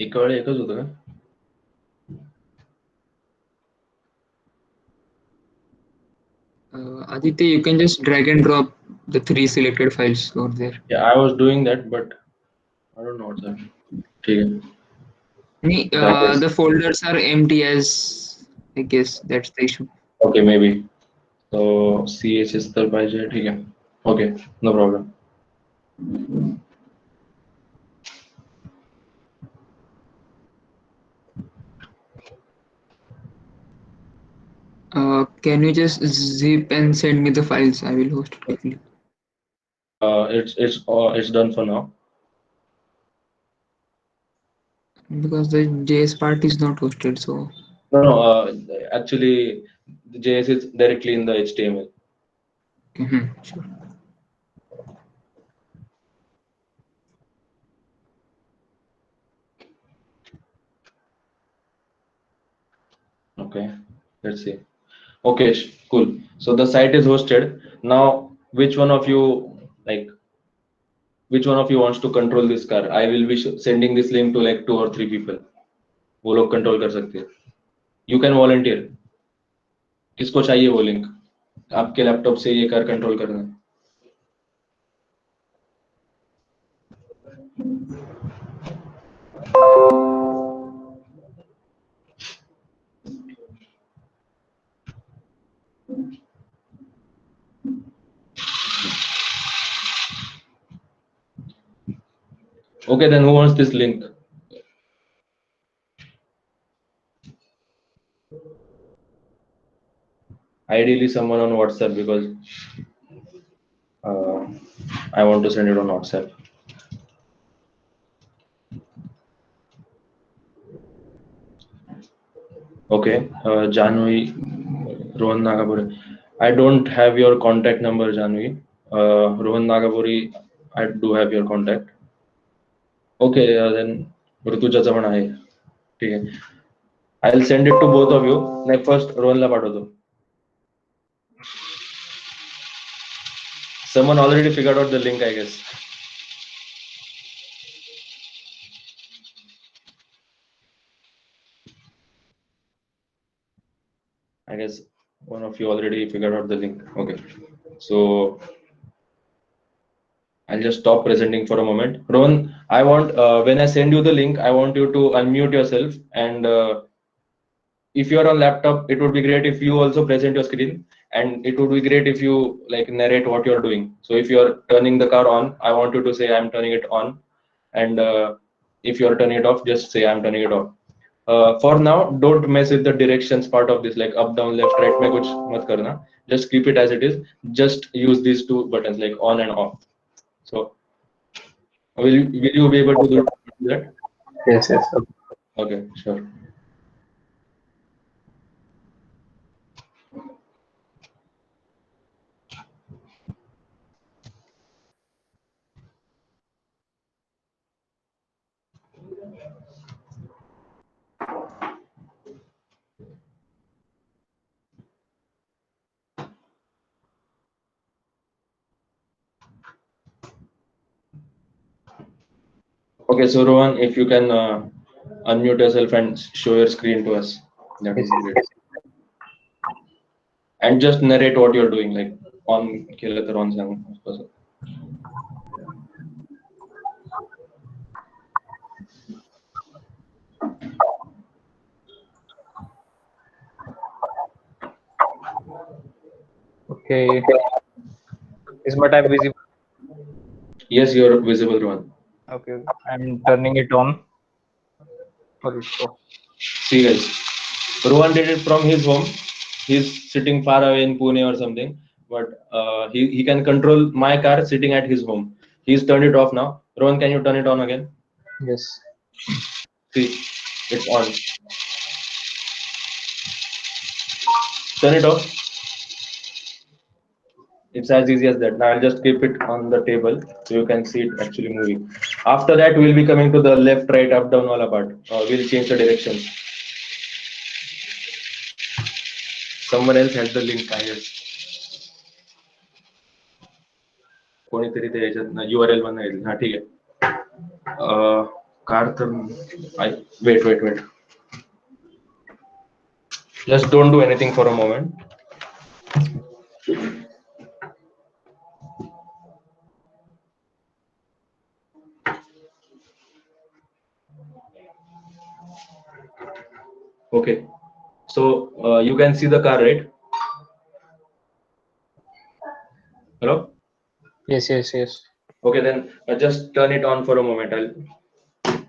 Speaker 2: एका वेळी एकच होतं का?
Speaker 1: Aditya, you can just drag and drop the 3 selected files over there.
Speaker 2: Yeah, I was doing that, but I don't know what's happening. Okay.
Speaker 1: The folders are empty as I guess that's the issue.
Speaker 2: Okay, maybe. So CSS तर पाहिजे, ठीक आहे. Okay, no problem.
Speaker 1: Can you just zip and send me the files? I will host it quickly.
Speaker 2: It's done for now.
Speaker 1: Because the JS part is not hosted, so.
Speaker 2: No. Actually, the JS is directly in the HTML.
Speaker 1: Sure.
Speaker 2: Okay, let's see. Okay, cool. So the site is hosted. Now which one of you like which one of you wants to control this car? I will be sending this link to like 2 or 3 people. वो लोग control कर सकते हैं. You can volunteer. किसको चाहिए वो link? आपके laptop से ये कार कंट्रोल करना है. Okay, then who wants this link? Ideally, someone on WhatsApp because I want to send it on WhatsApp. Okay, Janvi, Rohan Nagapuri. I don't have your contact number, Janvi. Rohan Nagapuri, I do have your contact. Okay, then ऋतुजाचा पण आहे. ठीक आहे. I'll send it to both of you. नाही, first रोहनला पाठवतो. Someone already figured out the link, I guess. I guess one of you already figured out the link. Okay, so I'll just stop presenting for a moment. Rohan, I want when I send you the link, I want you to unmute yourself, and if you're on laptop, it would be great if you also present your screen, and it would be great if you like narrate what you're doing. So if you're turning the car on, I want you to say I'm turning it on, and if you're turning it off, just say I'm turning it off. For now, don't mess with the directions part of this, like up, down, left, right. में कुछ मत करना. Just keep it as it is. Just use these two buttons like on and off. So will you be able to do that?
Speaker 3: Yes, yes.
Speaker 2: Okay, sure. Okay, so Rohan, if you can unmute yourself and show your screen to us, that would be great. And just narrate what you're doing, like on केलं तर on सांगू.
Speaker 3: Okay. Is my type visible?
Speaker 2: Yes, you're visible, Rohan.
Speaker 3: Okay. I'm turning it on.
Speaker 2: See guys, Rohan did it from his home. He's sitting far away in Pune or something, but he can control my car sitting at his home. He's turned it off now. Rohan, can you turn it on again?
Speaker 3: Yes.
Speaker 2: See, it's on. Turn it off. It's as easy as that. Now I'll just keep it on the table so you can see it actually moving. After that, we'll be coming to the left, right, up, down, all part. We'll change the directions. Someone else has the link, I guess. कोणीतरी ते याच्यात URL one येईल. हा ठीक आहे. Car तर wait. Just don't do anything for a moment. Okay, so you can see the car, right? Hello?
Speaker 3: Yes.
Speaker 2: Okay, then just turn it on for a moment.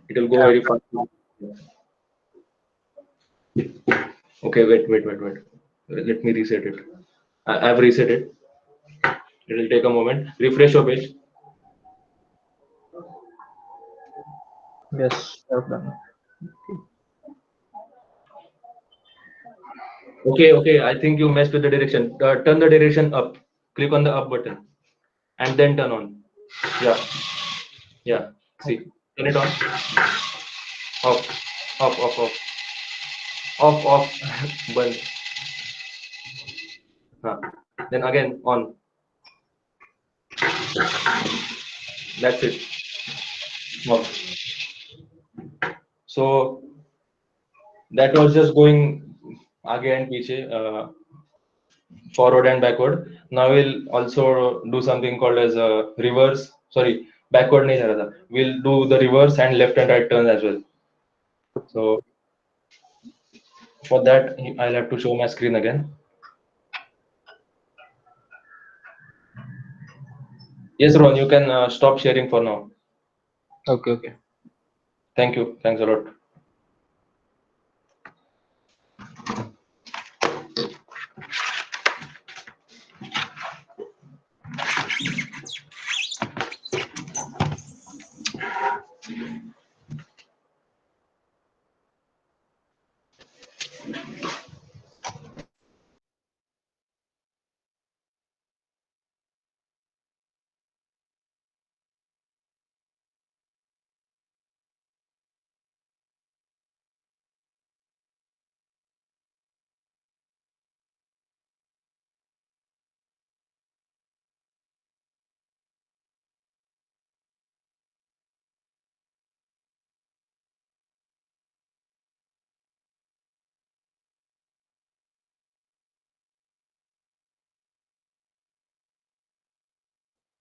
Speaker 2: It will go very fast. Okay, wait. Let me reset it. I've reset it. It will take a moment. Refresh your page.
Speaker 3: Yes. I've done.
Speaker 2: Okay. I think you messed with the direction. Turn the direction up. Click on the up button, and then turn on. Yeah. See, turn it on. Off. Band. Then again on. That's it. Wow. So that was just going आगे and पीछे, forward and backward. Now we'll also do something called as a reverse. Sorry, backward नहीं जा रहा था. We'll do the reverse and left and right turns as well. So for that, I'll have to show my screen again. Yes, Ron, you can stop sharing for now.
Speaker 3: Okay.
Speaker 2: Thank you. Thanks a lot.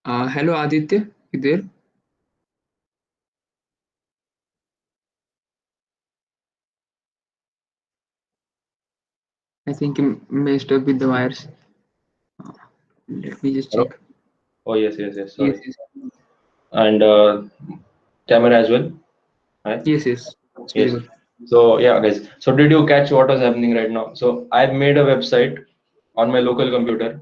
Speaker 1: Hello Aditya, you there? I think you messed up with the wires. Let me just
Speaker 2: Hello?
Speaker 1: check.
Speaker 2: Oh, yes. Sorry.
Speaker 1: Yes.
Speaker 2: And camera as well. Right?
Speaker 1: Yes. It's
Speaker 2: Yes.
Speaker 1: visible.
Speaker 2: So yeah, guys. So did you catch what was happening right now? So I've made a website on my local computer.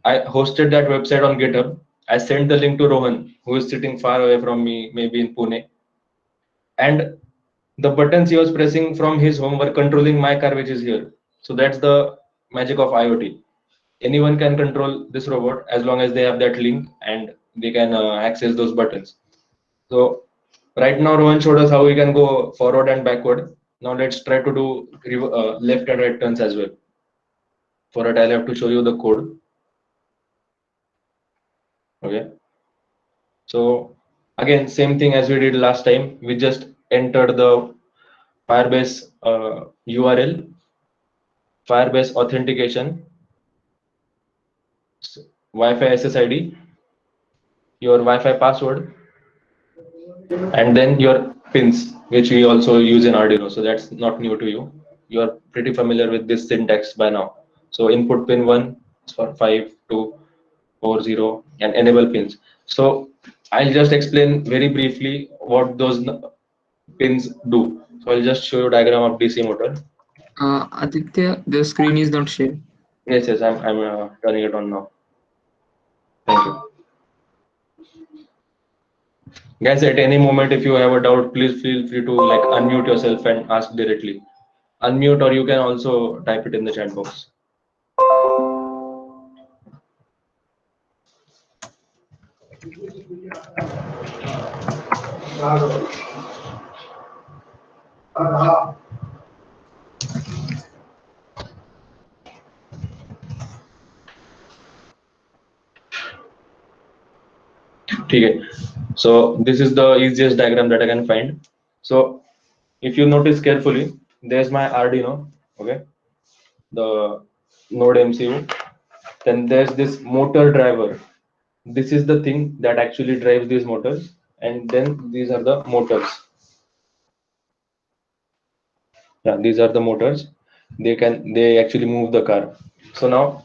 Speaker 2: I hosted that website on GitHub. I sent the link to Rohan, who is sitting far away from me, maybe in Pune. And the buttons he was pressing from his home were controlling my car, which is here. So that's the magic of IoT. Anyone can control this robot as long as they have that link and they can access those buttons. So right now Rohan showed us how we can go forward and backward. Now let's try to do left and right turns as well. For it, I'll have to show you the code. Okay. So again, same thing as we did last time. We just entered the Firebase URL, Firebase authentication, Wi-Fi SSID, your Wi-Fi password, and then your pins, which we also use in Arduino. So that's not new to you. You're pretty familiar with this syntax by now. So input pin 1 is for 5, 2, 4, 0, and enable pins. So I'll just explain very briefly what those pins do. So I'll just show you a diagram of DC motor.
Speaker 1: Aditya, the screen is not shared.
Speaker 2: Yes, I'm turning it on now. Thank you. Guys, at any moment, if you have a doubt, please feel free to like unmute yourself and ask directly. Unmute, or you can also type it in the chat box. Okay. So this is the easiest diagram that I can find. So if you notice carefully, there's my Arduino, okay, the node MCU. Then there's this motor driver. This is the thing that actually drives these motors, and then these are the motors. Yeah, these are the motors. They actually move the car. So now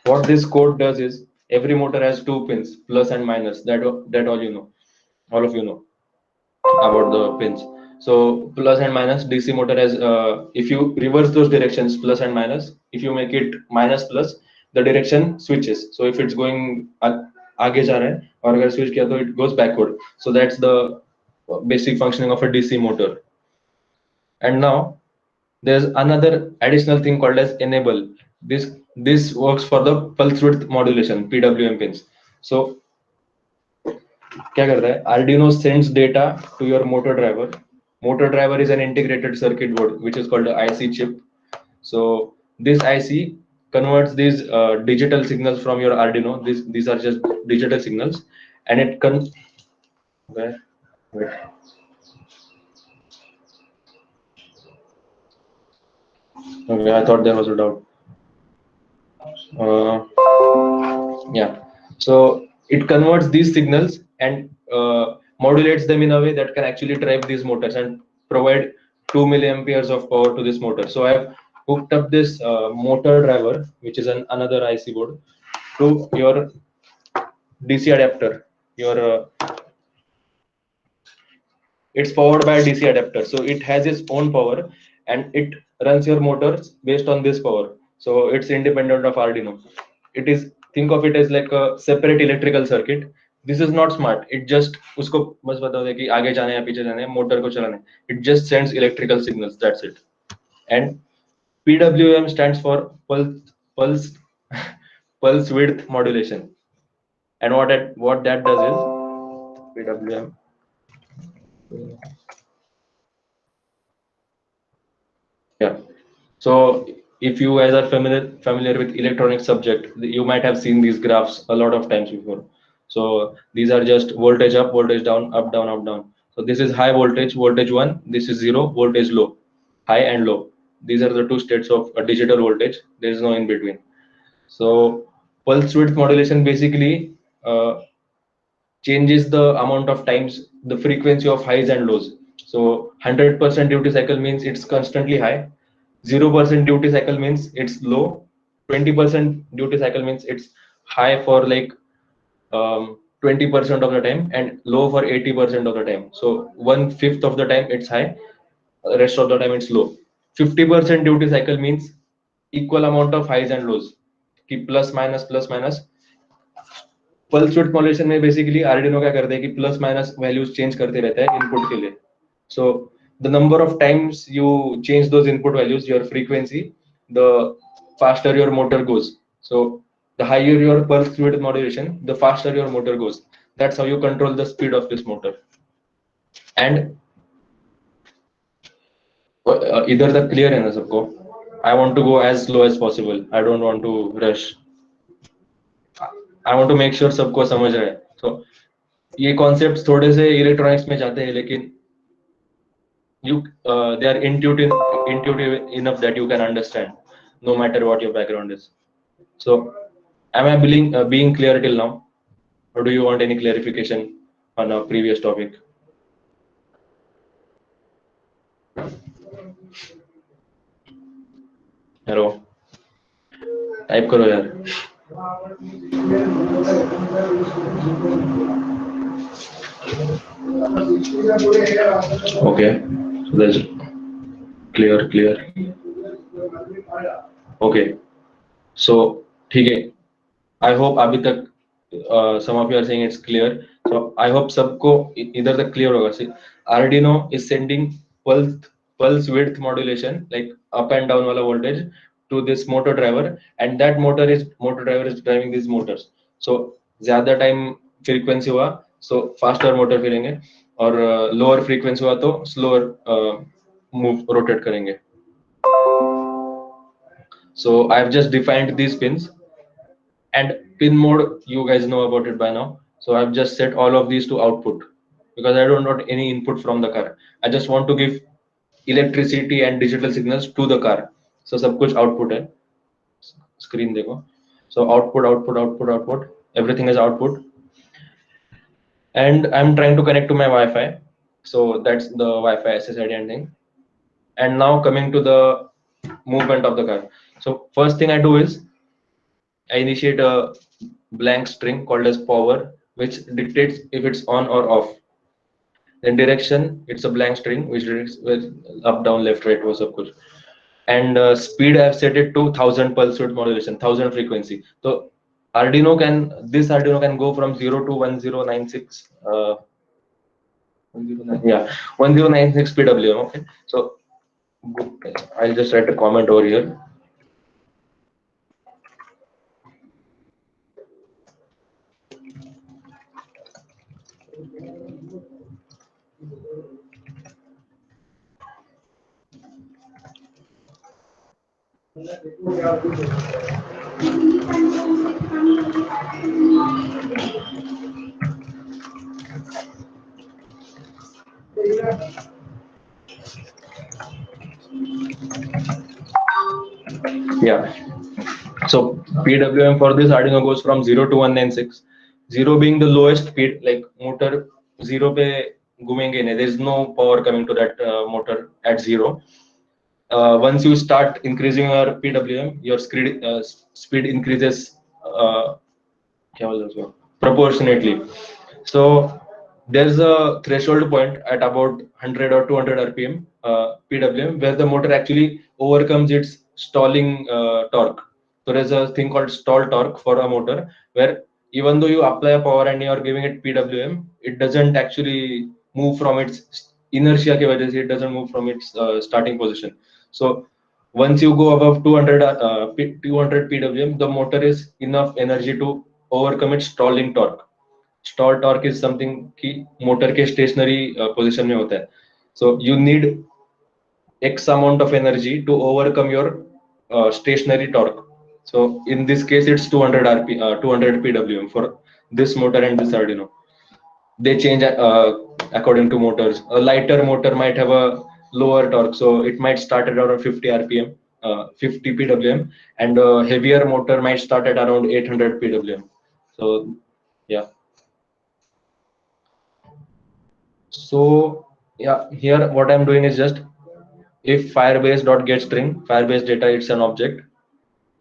Speaker 2: what this code does is every motor has two pins, plus and minus. That all you know, all of you know about the pins. So plus and minus, DC motor has if you reverse those directions, plus and minus, if you make it minus plus, the direction switches. So if it's going आगे जा रहा है और अगर switch किया तो it goes backward. So that's the basic functioning of a DC motor. And now there's another additional thing called as enable. This works for the pulse width modulation, PWM pins. So क्या करता है? Arduino sends data to your motor driver. Motor driver is an integrated circuit board which is called the IC chip. So this IC converts these digital signals from your Arduino. These are just digital signals, and it can. Where? Wait. Okay, I thought there was a doubt. Yeah. So it converts these signals and modulates them in a way that can actually drive these motors and provide 2 milliamperes of power to this motor. So I have hooked up this motor driver, which is another IC board, to your DC adapter. Your It's powered by a DC adapter, so it has its own power and it runs your motors based on this power. So it's independent of Arduino. It is, think of it as like a separate electrical circuit. This is not smart. It just उसको बस बता दे कि आगे जाना है या पीछे जाना है, मोटर को चलाना है. It just sends electrical signals. That's it. And PWM stands for pulse pulse width modulation. And what that does is PWM. Yeah. So if you guys are familiar with electronic subject, you might have seen these graphs a lot of times before. So these are just voltage up, voltage down, up, down, up, down. So this is high voltage, voltage 1. This is 0, voltage low, high and low. These are the two states of a digital voltage. There is no in between. So pulse width modulation basically changes the amount of times the frequency of highs and lows. So 100% duty cycle means it's constantly high. 0% duty cycle means it's low. 20% duty cycle means it's high for like 20% of the time and low for 80% of the time. So 1/5 of the time it's high, rest of the time it's low. 50% duty cycle means equal amount of highs and lows. Keep plus minus plus minus. Pulse width modulation में basically Arduino क्या करते हैं कि plus minus values change करते रहता है input के लिए. So the number of times you change those input values, your frequency, the faster your motor goes. So the higher your pulse width modulation, the faster your motor goes. That's how you control the speed of this motor. And इधर तक clear है ना सबको? I want to go as slow as possible. I don't want to rush. I want to make sure सबको समझ रहा है. So ये कॉन्सेप्ट थोड़े से इलेक्ट्रॉनिक्स में जाते हैं, लेकिन you they are intuitive enough that you can understand no matter what your background is. So am I being clear till now, or do you want any clarification on a previous topic? Hello, type करो यार. Okay, so that's clear. Okay, so ठीक है. I hope अभी तक some of you are saying it's clear. So I hope सबको इधर तक clear होगा. See, Arduino is sending pulse width modulation, like up and down वाला voltage, to this motor driver, and that motor driver is driving these motors. So ज्यादा time frequency हुआ, so faster motor फिरेंगे, और lower frequency हुआ तो slower move rotate करेंगे. So I've just defined these pins. And pin mode, you guys know about it by now. So I've just set all of these to output because I don't want any input from the car. I just want to give electricity and digital signals to the car. So सब कुछ output है. Screen देखो. So output. Everything is output. And I'm trying to connect to my Wi-Fi. So that's the Wi-Fi SSID and thing. And now coming to the movement of the car. So first thing I do is I initiate a blank string called as power, which dictates if it's on or off. Then direction, it's a blank string which directs with up, down, left, right, वो सब कुछ. And speed, I've set it to 1000 pulse width modulation, 1000 frequency. So this Arduino can go from 0 to 1096. 1096 PWM. Okay. So I'll just write a comment over here. Yeah. So PWM for this Arduino goes from 0 to 196. 0 being the lowest speed, like motor 0 पे घूमेंगे नहीं. There is no power coming to that motor at 0. Once you start increasing your PWM, your speed increases क्या बोलते हैं उसको? Proportionately. So there's a threshold point at about 100 or 200 RPM PWM where the motor actually overcomes its stalling torque. So there's a thing called stall torque for a motor where even though you apply a power and you are giving it PWM, it doesn't actually move from its inertia की वजह से it doesn't move from its starting position. So once you go above 200 PWM, the motor is enough energy to overcome its stalling torque. Stall torque is something कि motor के stationary position में होता है. So you need X amount of energy to overcome your stationary torque. So in this case, it's 200 PWM for this motor and this Arduino. They change according to motors. A lighter motor might have a lower torque, so it might start at around 50 RPM, 50 PWM, and a heavier motor might start at around 800 PWM. So yeah. So yeah, here what I'm doing is just if firebase.getString, firebase data, it's an object,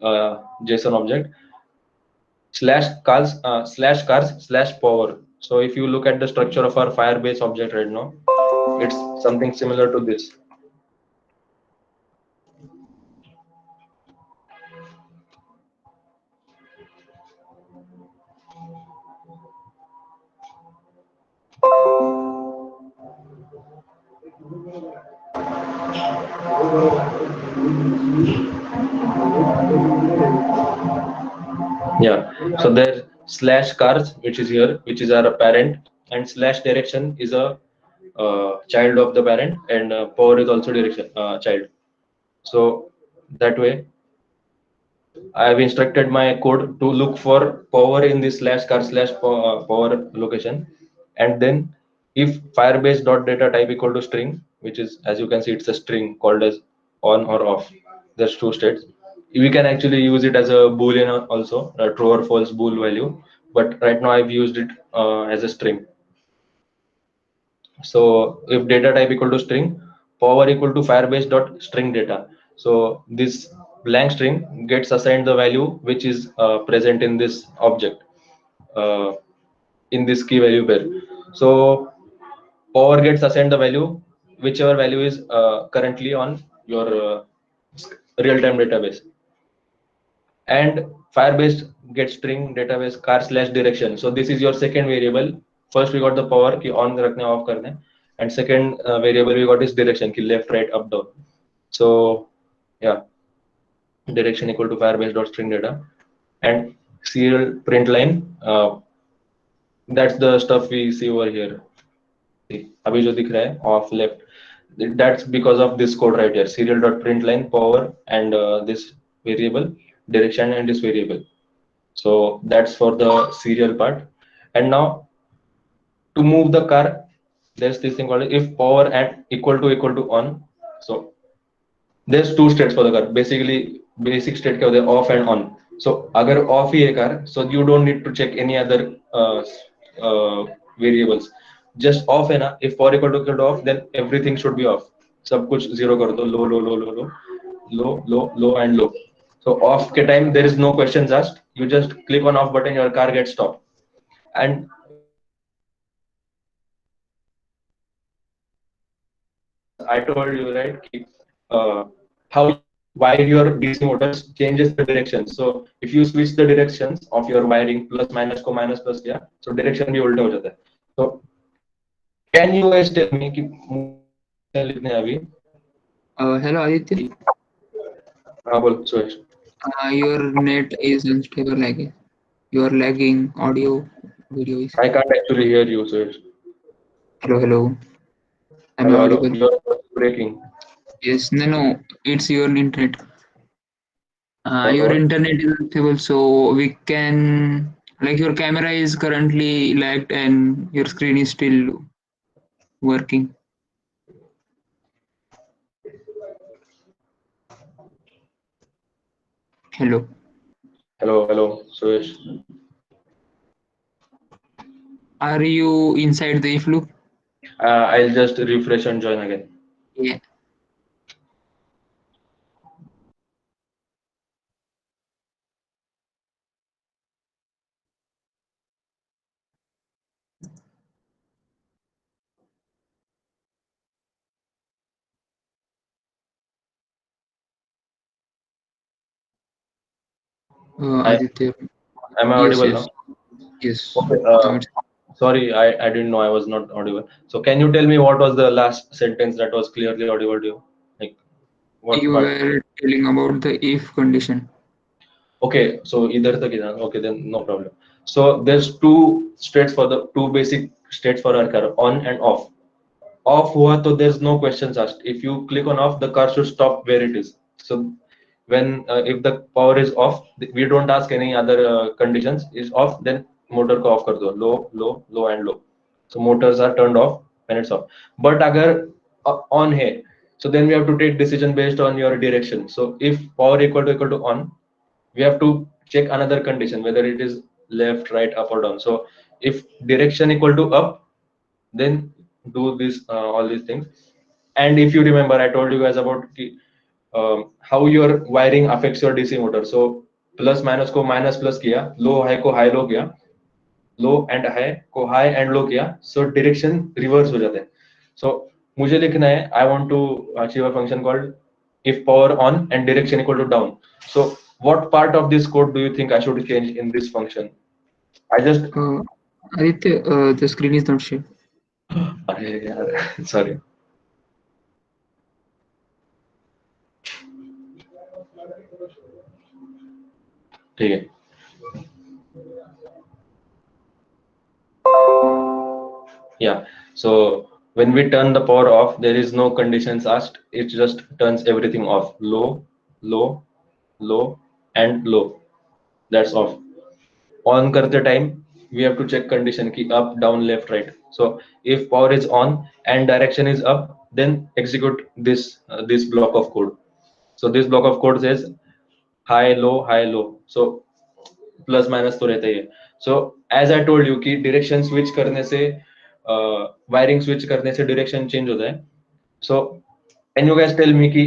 Speaker 2: JSON object, /cars/power. So if you look at the structure of our Firebase object right now, it's something similar to this. Yeah, so there's /cars, which is here, which is our parent, and /direction is a child of the parent, and power is also direction child. So that way, I have instructed my code to look for power in this /car/power location, and then if firebase.data type equal to string, which is, as you can see, it's a string called as on or off. There's two states. We can actually use it as a boolean also, a true or false bool value, but right now I've used it as a string. So if data type equal to string, power equal to firebase.string data. So this blank string gets assigned the value which is present in this object, in this key value pair. So power gets assigned the value, whichever value is currently on your real-time database. And firebase gets string database car/direction. So this is your second variable. First we got the power ki on rakne off karne, and second variable we got is direction ki left, right, up, down. So yeah, direction equal to firebase.string data, and serial print line. That's the stuff we see over here. See, abhi jo dikh raha hai off left. That's because of this code right here. Serial.println power and this variable direction and this variable. So that's for the serial part. And now to move the car, there's this thing called if power and equal to on. So there's two states for the car. Basically, basic state kya hota hai, off and on. So agar off hi hai car, so you don't need to check any other variables. Just off hai na. If power equal to off, then everything should be off. सब कुछ zero कर दो, low and low. So off के time there is no questions asked. You just click on off button, your car gets stopped. And I told you right how why your DC motors changes the direction. So if you switch the directions of your wiring plus minus को minus plus किया, so direction भी उल्टा हो जाता है. So can you guys tell me कि लिखने अभी?
Speaker 1: Hello Aditya.
Speaker 2: हाँ बोल Suresh.
Speaker 1: Your net is unstable, like you are lagging. Audio, video is.
Speaker 2: I can't actually hear you, Suresh.
Speaker 1: Hello. Am I
Speaker 2: Hello,
Speaker 1: audible?
Speaker 2: you're breaking.
Speaker 1: Yes. No. It's your internet. Your internet is unstable, so we can, like, your camera is currently lagged and your screen is still working. Hello.
Speaker 2: Hello, Suresh.
Speaker 1: Are you inside the if loop?
Speaker 2: I'll just refresh and join again.
Speaker 1: Yeah.
Speaker 2: I,
Speaker 1: Aditya.
Speaker 2: am I
Speaker 1: Yes,
Speaker 2: audible
Speaker 1: yes,
Speaker 2: now?
Speaker 1: yes.
Speaker 2: Okay.
Speaker 1: Now it's
Speaker 2: Sorry, I didn't know I was not audible. So can you tell me what was the last sentence that was clearly audible to you? Like what
Speaker 1: you
Speaker 2: part?
Speaker 1: were telling about the if condition.
Speaker 2: Okay, so either the okay, then no problem. So there's two states for the two basic states for our car, on and off. Off हुआ तो there's no questions asked. If you click on off, the car should stop where it is. So when if the power is off, we don't ask any other conditions. Is off, then motor को off कर दो. Low and low. So motors are turned off when it's off. But अगर on है, so then we have to take decision based on your direction. So if power equal to on, we have to check another condition whether it is left, right, up or down. So if direction equal to up, then do this all these things. And if you remember, I told you guys about how your wiring affects your DC motor. So plus minus को minus plus किया, low high को high low किया, low and high को high and low किया, so direction reverse हो जाते हैं. So मुझे लिखना है, I want to achieve a function called if power on and direction equal to down. So what part of this code do you think I should change in this function? I just
Speaker 1: Aditya, the screen is not shared.
Speaker 2: अरे यार, sorry. ठीक है. Yeah. So when we turn the power off, there is no conditions asked. It just turns everything off. Low, low, and low. That's off. On करते time, we have to check condition की up, down, left, right. So if power is on and direction is up, then execute this block of code. So this block of code says high, low. So plus minus तो रहता ही है. So as I told you कि direction switch करने से wiring switch करने से direction change होता है. So can you guys tell me कि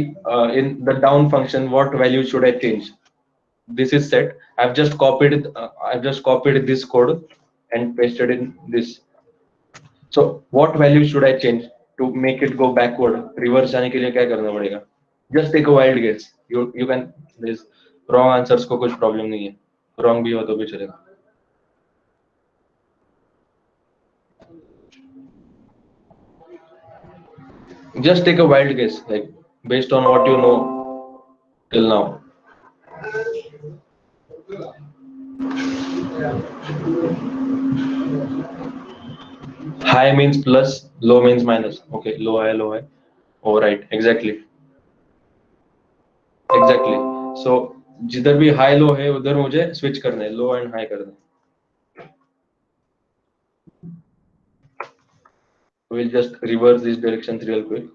Speaker 2: in the down function what value should I change? This is set. I've just copied this code and pasted in this. So what value should I change to make it go backward? Reverse जाने के लिए क्या करना पड़ेगा? Just take a wild guess. You can. This wrong answers को कुछ problem नहीं है. Wrong भी हो तो भी चलेगा. Just take a wild guess, like based on what you know till now. High means plus, low means minus. Okay, low high. Oh, right, exactly. So जिधर भी high low है उधर मुझे switch करना है, low and high करना है. We'll just reverse these directions real quick.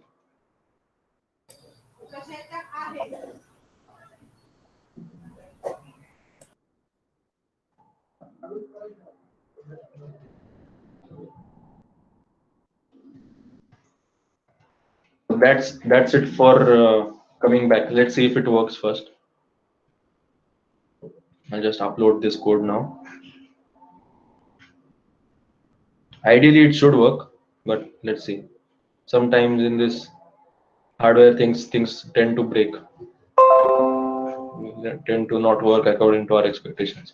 Speaker 2: That's it for coming back. Let's see if it works first. I'll just upload this code now. Ideally it should work, but let's see. Sometimes in this hardware things tend to break, tend to not work according to our expectations.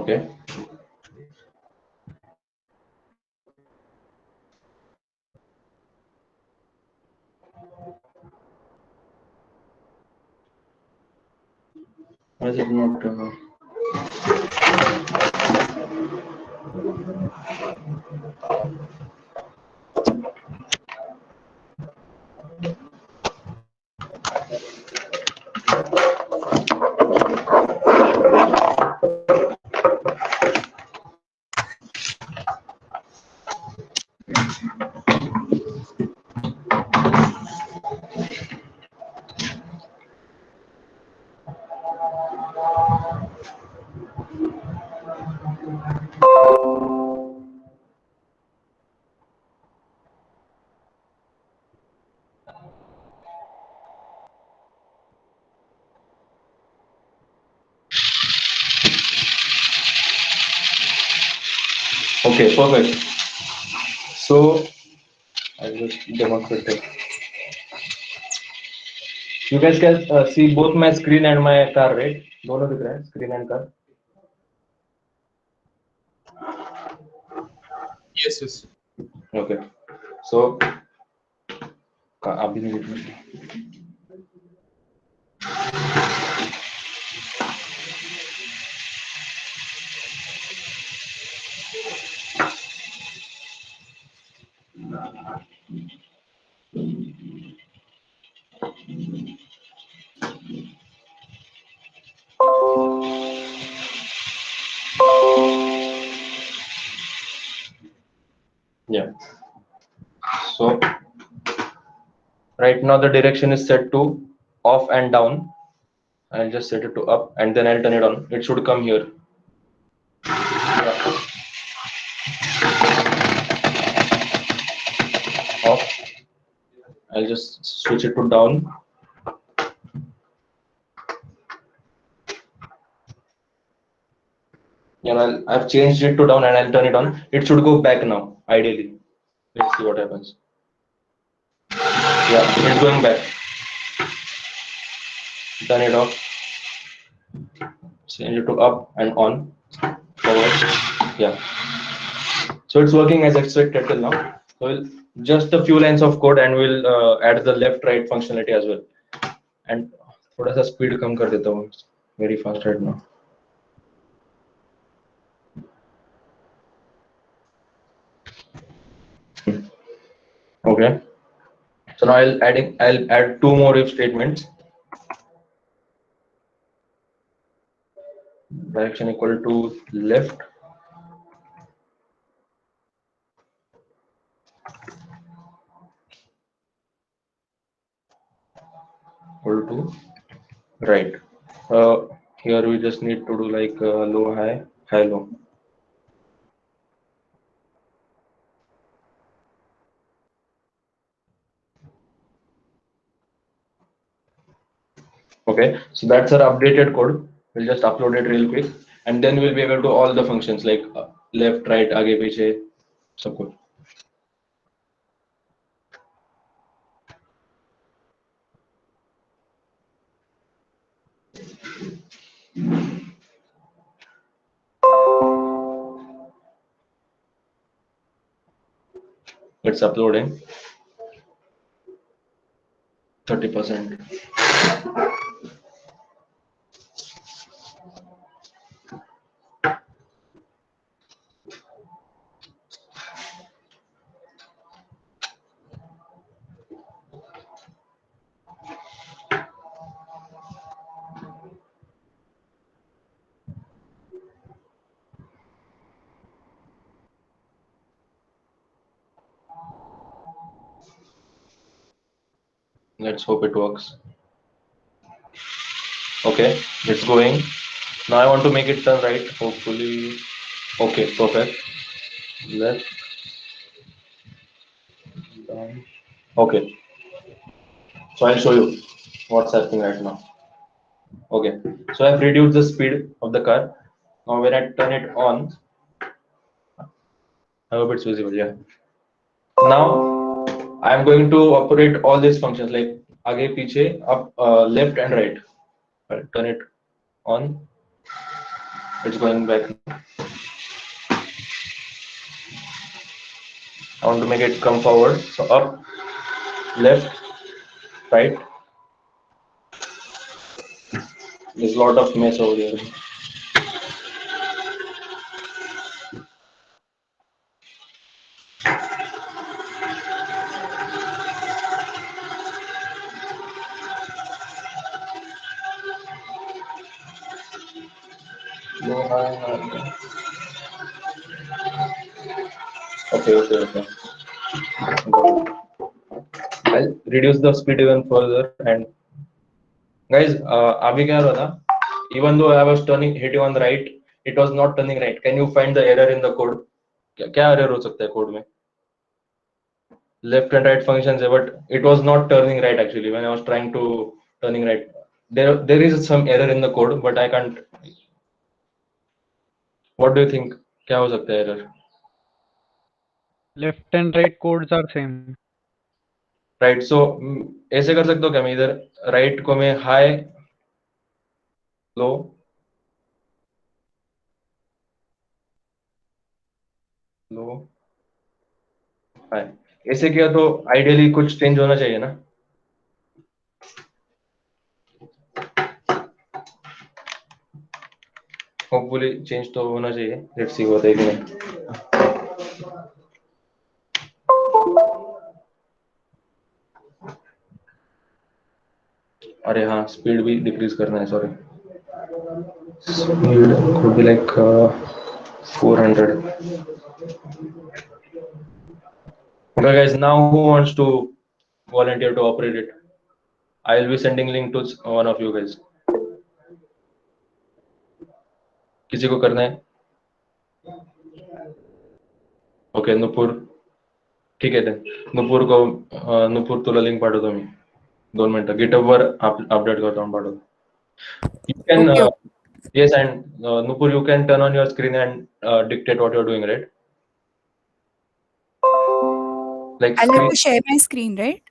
Speaker 2: Okay. Why is it not? Okay, perfect. So I'll just demonstrate it. You guys can see both my screen and my car, right? दोनों दिख रहा है, screen and car.
Speaker 3: Yes, yes.
Speaker 2: Okay. So आप भी नहीं दिख रहे. Yeah. So right now the direction is set to off and down. I'll just set it to up and then I'll turn it on. It should come here. Yeah. Off. I'll just switch it to down. And I've changed it to down and I'll turn it on. It should go back now, ideally. Let's see what happens. Yeah, it's going back. Turn it off. Change it to up and on. Forward. Yeah. So it's working as expected till now. So we'll just a few lines of code and we'll add the left right functionality as well. And थोड़ा सा speed कम कर देता हूँ. It's very fast right now. Okay. So now I'll add two more if statements. Direction equal to left. Equal to right. Here we just need to do like low high, high low. Okay, so that's our updated code. We'll just upload it real quick, and then we'll be able to do all the functions like left, right, आगे पीछे, सब कुछ. It's uploading. 30%. Let's hope it works. Okay, it's going. Now I want to make it turn right. Hopefully, okay, perfect. Left, down. Okay. So I'll show you what's happening right now. Okay. So I've reduced the speed of the car. Now when I turn it on, I hope it's visible. Yeah. Now I'm going to operate all these functions like आगे पीछे, up, left and right. I'll turn it on. It's going back. I want to make it come forward. So up, left, right. There's a lot of mess over here. No, hi. Okay. I'll reduce the speed even further. And guys, अभी क्या हो रहा था? Even though I was hitting on the right, it was not turning right. Can you find the error in the code? क्या error हो सकता है code में? Left and right functions, but it was not turning right actually when I was trying to turning right. There is some error in the code, but I can't. What do you think? क्या हो सकता है error?
Speaker 5: Left and right codes are same.
Speaker 2: Right. So ऐसे कर सकते हो क्या मैं इधर right को मैं high, low, high. ऐसे किया तो ideally कुछ change होना चाहिए ना? Hopefully change तो होना चाहिए. Let's see होता है कि नहीं. अरे हाँ, speed भी decrease करना है. Sorry. Speed could be like 400. Okay, guys. Now who wants to volunteer to operate it? I will be sending link to one of you guys. किसी को करना है? Okay, नुपुर. ठीक है then. नुपुर तुला लिंक पाठवतो मी. 2 मिनिटं. GitHub वर अपडेट करतो आणि पाठवतो. You can
Speaker 4: Okay.
Speaker 2: yes, and Nupur, you can turn on your screen and dictate what you're doing, right? Like
Speaker 6: I'll have
Speaker 2: screen,
Speaker 6: to share my screen, right?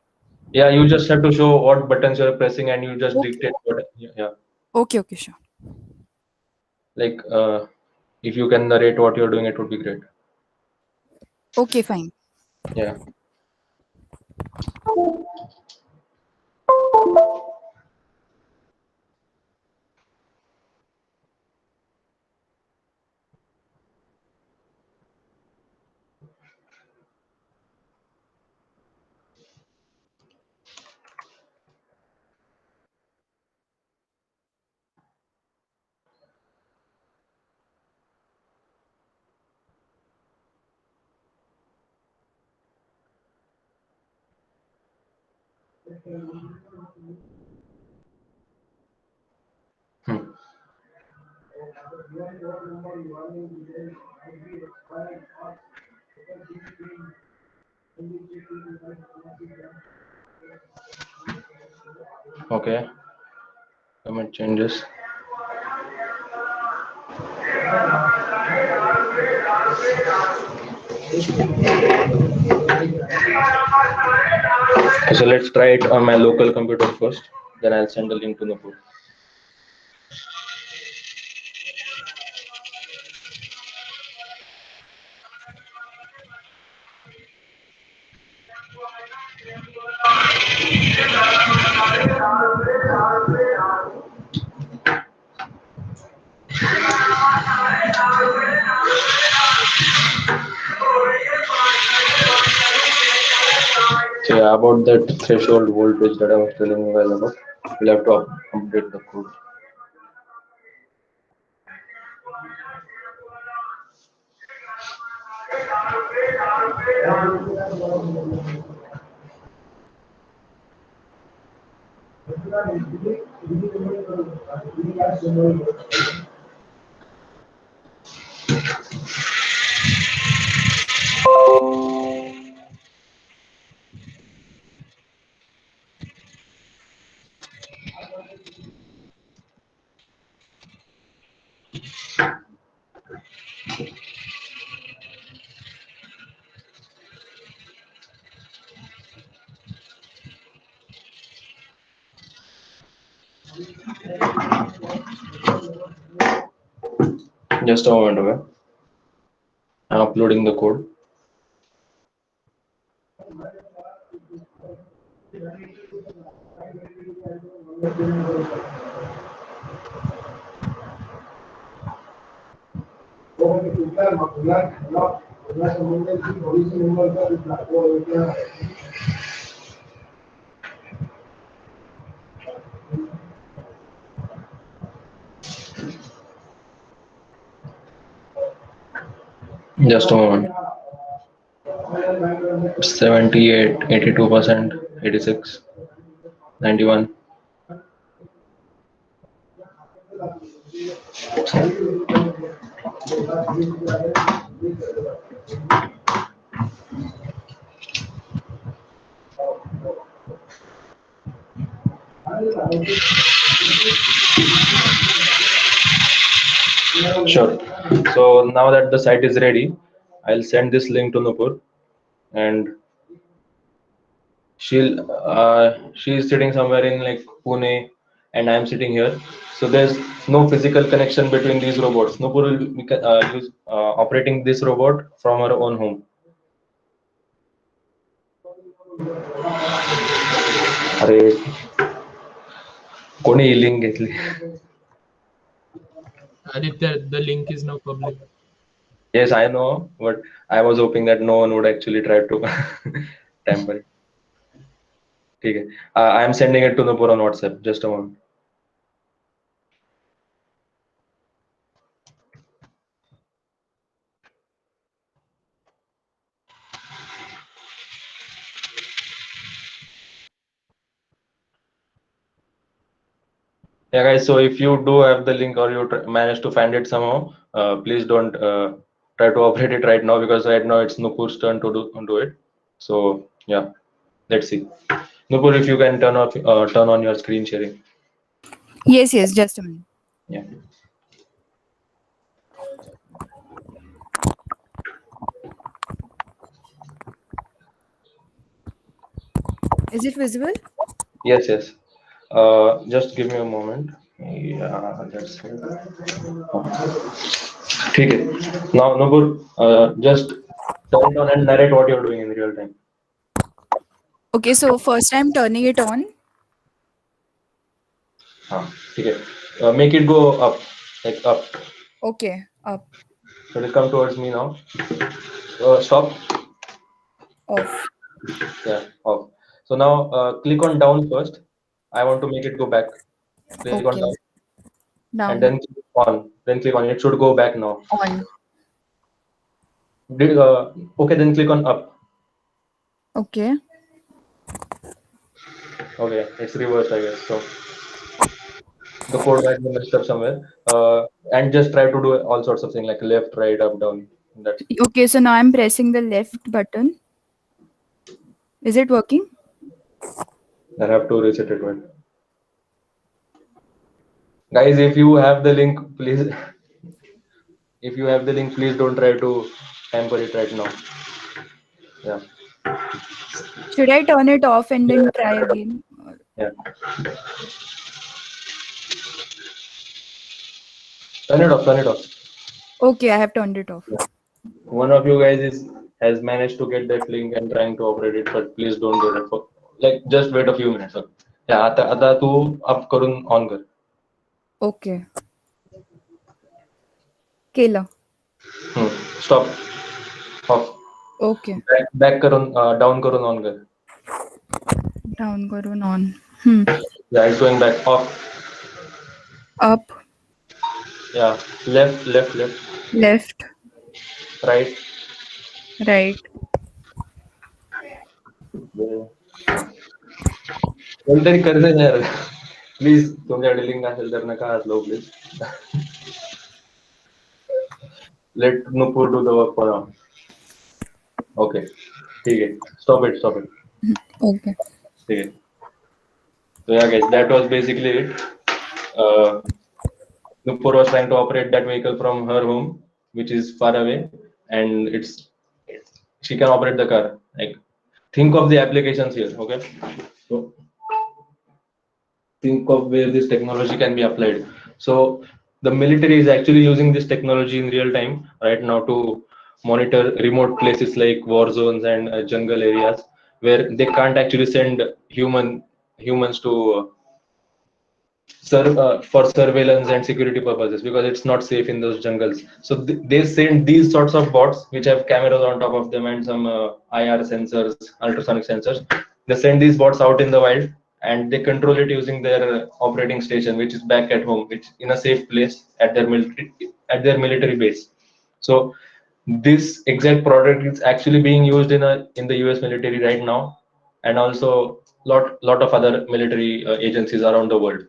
Speaker 2: yeah, you just have to show what buttons you're pressing and you just
Speaker 6: Okay.
Speaker 2: dictate what, yeah.
Speaker 6: Okay, sure.
Speaker 2: Like if you can narrate what you're doing, it would be great.
Speaker 6: Okay, fine.
Speaker 2: Yeah. Hmm. Okay. Commit changes. So let's try it on my local computer first. Then I'll send the link to Nupur. So yeah, about that threshold voltage that I was telling you guys about, we'll have to update the code. Just a moment, okay? I'm uploading the code. Just a moment. 78, 82%, 86, 91. Sure. So now that the site is ready, I'll send this link to Nupur, and she's sitting somewhere in like Pune, and I'm sitting here. So there's no physical connection between these robots. Nupur will be operating this robot from her own home. अरे कोणी ही link घेतली?
Speaker 3: Aditya, the link is now public.
Speaker 2: Yes, I know, but I was hoping that no one would actually try to tamper it. Okay. I am sending it to Nupur on WhatsApp. Just a moment. Yeah, guys. So if you do have the link or you manage to find it somehow, please don't try to operate it right now, because right now it's Nupur's turn to do it. So yeah, let's see. Nupur, if you can turn on your screen sharing.
Speaker 6: Yes, yes, just a minute.
Speaker 2: Yeah.
Speaker 6: Is it visible?
Speaker 2: Yes, yes. Just give me a moment. Yeah, that's it. ठीक है. Now, Nupur, just turn it on and narrate what you're doing in real time.
Speaker 6: Okay, so first I'm turning it on.
Speaker 2: ठीक है. Make it go up, like up.
Speaker 6: Okay, up,
Speaker 2: So it'll come towards me now. Stop.
Speaker 6: off.
Speaker 2: Yeah, off. So now click on down first. I want to make it go back. Click on
Speaker 6: Okay.
Speaker 2: down
Speaker 6: Down,
Speaker 2: and then click on. Then click on. It should go back now.
Speaker 6: on.
Speaker 2: Okay, then click on up.
Speaker 6: Okay.
Speaker 2: Okay, it's reversed, I guess. So the code might be messed up somewhere. And just try to do all sorts of things like left, right, up, down. That's
Speaker 6: Okay, so now I'm pressing the left button. Is it working?
Speaker 2: I have to reset it. Right? Guys, if you have the link, please. If you have the link, please don't try to tamper it right now. Yeah.
Speaker 6: Should I turn it off and then try again?
Speaker 2: Yeah. Turn it off. Turn it off.
Speaker 6: Okay, I have turned it off.
Speaker 2: One of you guys has managed to get that link and trying to operate it, but please don't do that. For like just wait a few minutes. Okay. Yeah. आता तू up करून on कर.
Speaker 6: Okay. केलं.
Speaker 2: Stop. Off.
Speaker 6: Okay.
Speaker 2: Back करून down करून on कर.
Speaker 6: Down करून on.
Speaker 2: Yeah, it's going back. Off.
Speaker 6: Up,
Speaker 2: Yeah. Left, left, left.
Speaker 6: left,
Speaker 2: Right.
Speaker 6: right.
Speaker 2: कोणतरी कर दे ना यार. प्लीज तुमच्याकडे लिंक असेल तर नका हसलो please. Let Nupur do the work for now. Okay. ठीक है. Stop it. Stop it.
Speaker 6: Okay.
Speaker 2: ठीक है. So yeah, guys, that was basically it. Nupur was trying to operate that vehicle from her home, which is far away, and she can operate the car. Like, think of the applications here. Okay. So think of where this technology can be applied. So the military is actually using this technology in real time right now to monitor remote places like war zones and jungle areas where they can't actually send humans to for surveillance and security purposes because it's not safe in those jungles. So they send these sorts of bots which have cameras on top of them and some IR sensors, ultrasonic sensors. They send these bots out in the wild and they control it using their operating station, which is back at home, which in a safe place at their military base. So this exact product is actually being used in the US military right now, and also lot of other military agencies around the world.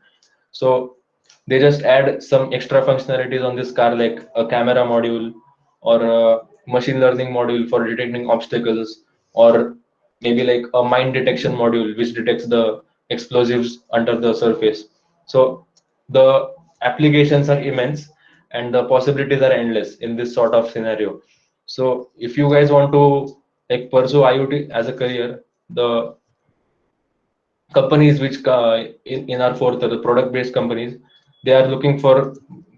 Speaker 2: So they just add some extra functionalities on this car, like a camera module or a machine learning module for detecting obstacles, or maybe like a mine detection module which detects the explosives under the surface. So the applications are immense and the possibilities are endless in this sort of scenario. So if you guys want to like pursue IoT as a career, the companies which in our fourth, the product based companies, they are looking for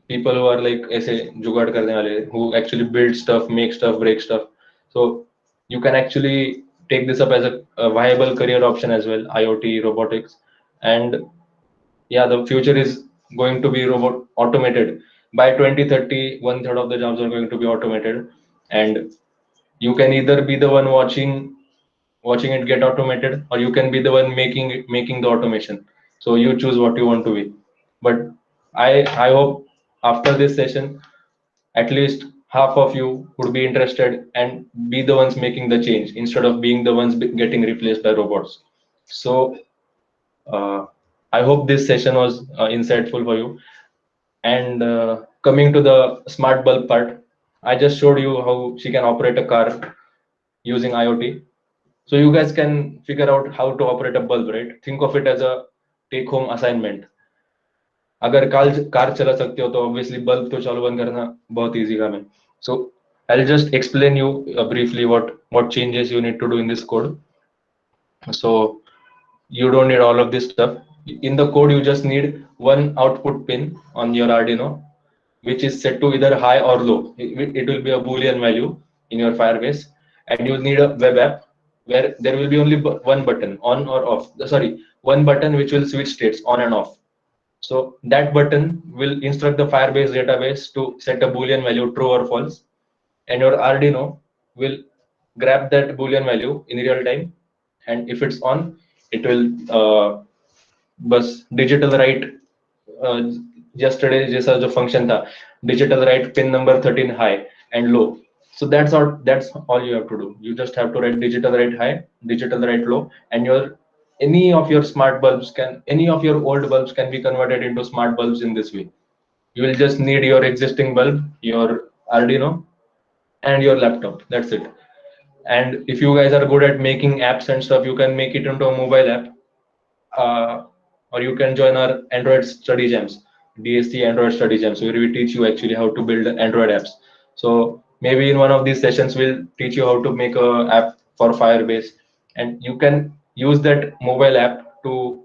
Speaker 2: people who are like ऐसे जुगाड़ करने वाले, who actually build stuff, make stuff, break stuff. So you can actually take this up as a viable career option as well, IoT, robotics. And yeah, the future is going to be robot automated. By 2030, 1/3 of the jobs are going to be automated, and you can either be the one watching it get automated, or you can be the one making the automation. So you choose what you want to be. But I hope after this session at least half of you would be interested and be the ones making the change instead of being the ones getting replaced by robots. So I hope this session was insightful for you. And coming to the smart bulb part, I just showed you how she can operate a car using IoT. So you guys can figure out how to operate a bulb, right? Think of it as a take home assignment. अगर car चला सकते हो तो obviously bulb तो चालू बंद करना बहुत easy काम है. So I'll just explain you briefly what changes you need to do in this code. So you don't need all of this stuff. In the code, you just need one output pin on your Arduino, which is set to either high or low. It will be a Boolean value in your Firebase, and you'll need a web app where there will be only one button, on or off. Sorry, one button which will switch states on and off. So that button will instruct the Firebase database to set a Boolean value true or false, and your Arduino will grab that Boolean value in real time, and if it's on, it will बस digital write yesterday जैसा जो function था, digital write pin number 13 high and low. So that's all you have to do. You just have to write digital write high, digital write low, and any of your old bulbs can be converted into smart bulbs in this way. You will just need your existing bulb, your Arduino, and your laptop. That's it. And if you guys are good at making apps and stuff, you can make it into a mobile app. Or you can join our Android study jams, DST Android study jams, where we teach you actually how to build Android apps. So maybe in one of these sessions, we'll teach you how to make a app for Firebase, and you can use that mobile app to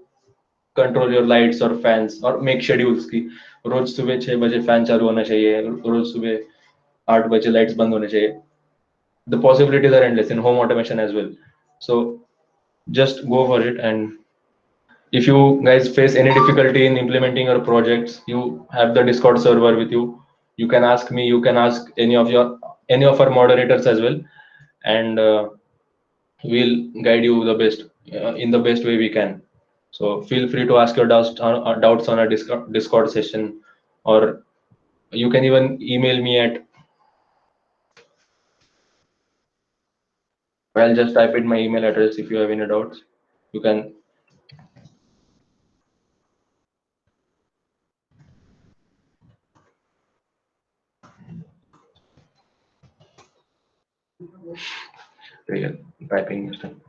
Speaker 2: control your lights or fans or make schedules की रोज सुबह 6 बजे fan चालू होना चाहिए, रोज सुबह 8 बजे lights बंद होने चाहिए. The possibilities are endless in home automation as well. So just go for it. And if you guys face any difficulty in implementing your projects, you have the Discord server with you. You can ask me, you can ask any of our moderators as well, and we'll guide you the best in the best way we can. So feel free to ask your doubts on a Discord session, or you can even email me at, I'll just type in my email address. If you have any doubts, you can. Typing this time.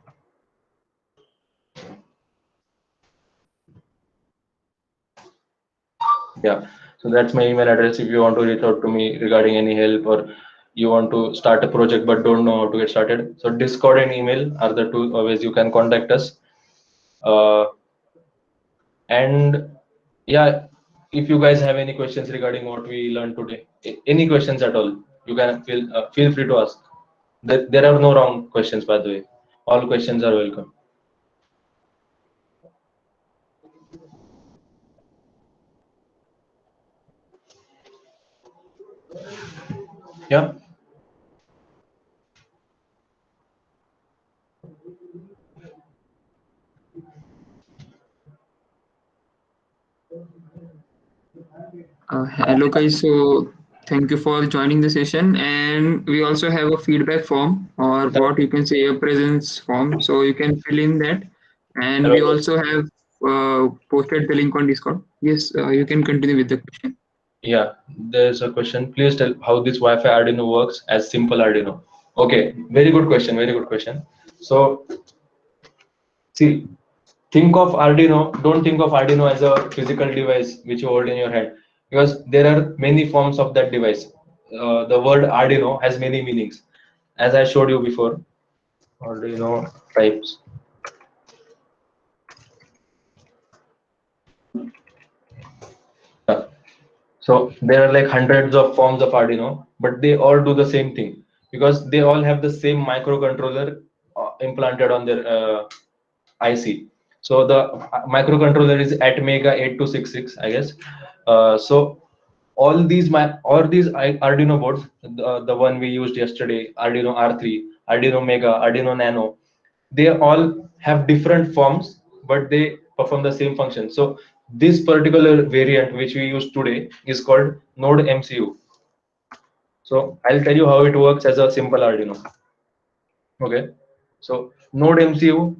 Speaker 2: Yeah, so that's my email address. If you want to reach out to me regarding any help, or you want to start a project but don't know how to get started, so Discord and email are the two ways you can contact us. And yeah, if you guys have any questions regarding what we learned today, any questions at all, you can feel free to ask. There are no wrong questions, by the way. All questions are welcome. Yeah.
Speaker 1: Hello guys, so thank you for joining the session, and we also have a feedback form, or what you can say a presence form, so you can fill in that. And we
Speaker 2: Hello.
Speaker 1: also have posted the link on Discord. Yes, you can continue with the question.
Speaker 2: Yeah, there's a question. Please tell how this Wi-Fi Arduino works as simple Arduino. Okay, very good question. Very good question. So, see, think of Arduino. Don't think of Arduino as a physical device which you hold in your hand, because there are many forms of that device. The word Arduino has many meanings, as I showed you before. Arduino types. So there are like hundreds of forms of Arduino, but they all do the same thing because they all have the same microcontroller implanted on their IC. So the microcontroller is Atmega 8266, I guess. So all these Arduino boards, the one we used yesterday, Arduino R3, Arduino Mega, Arduino Nano, they all have different forms, but they perform the same function. So this particular variant which we use today is called Node MCU. So I'll tell you how it works as a simple Arduino. Okay, so Node MCU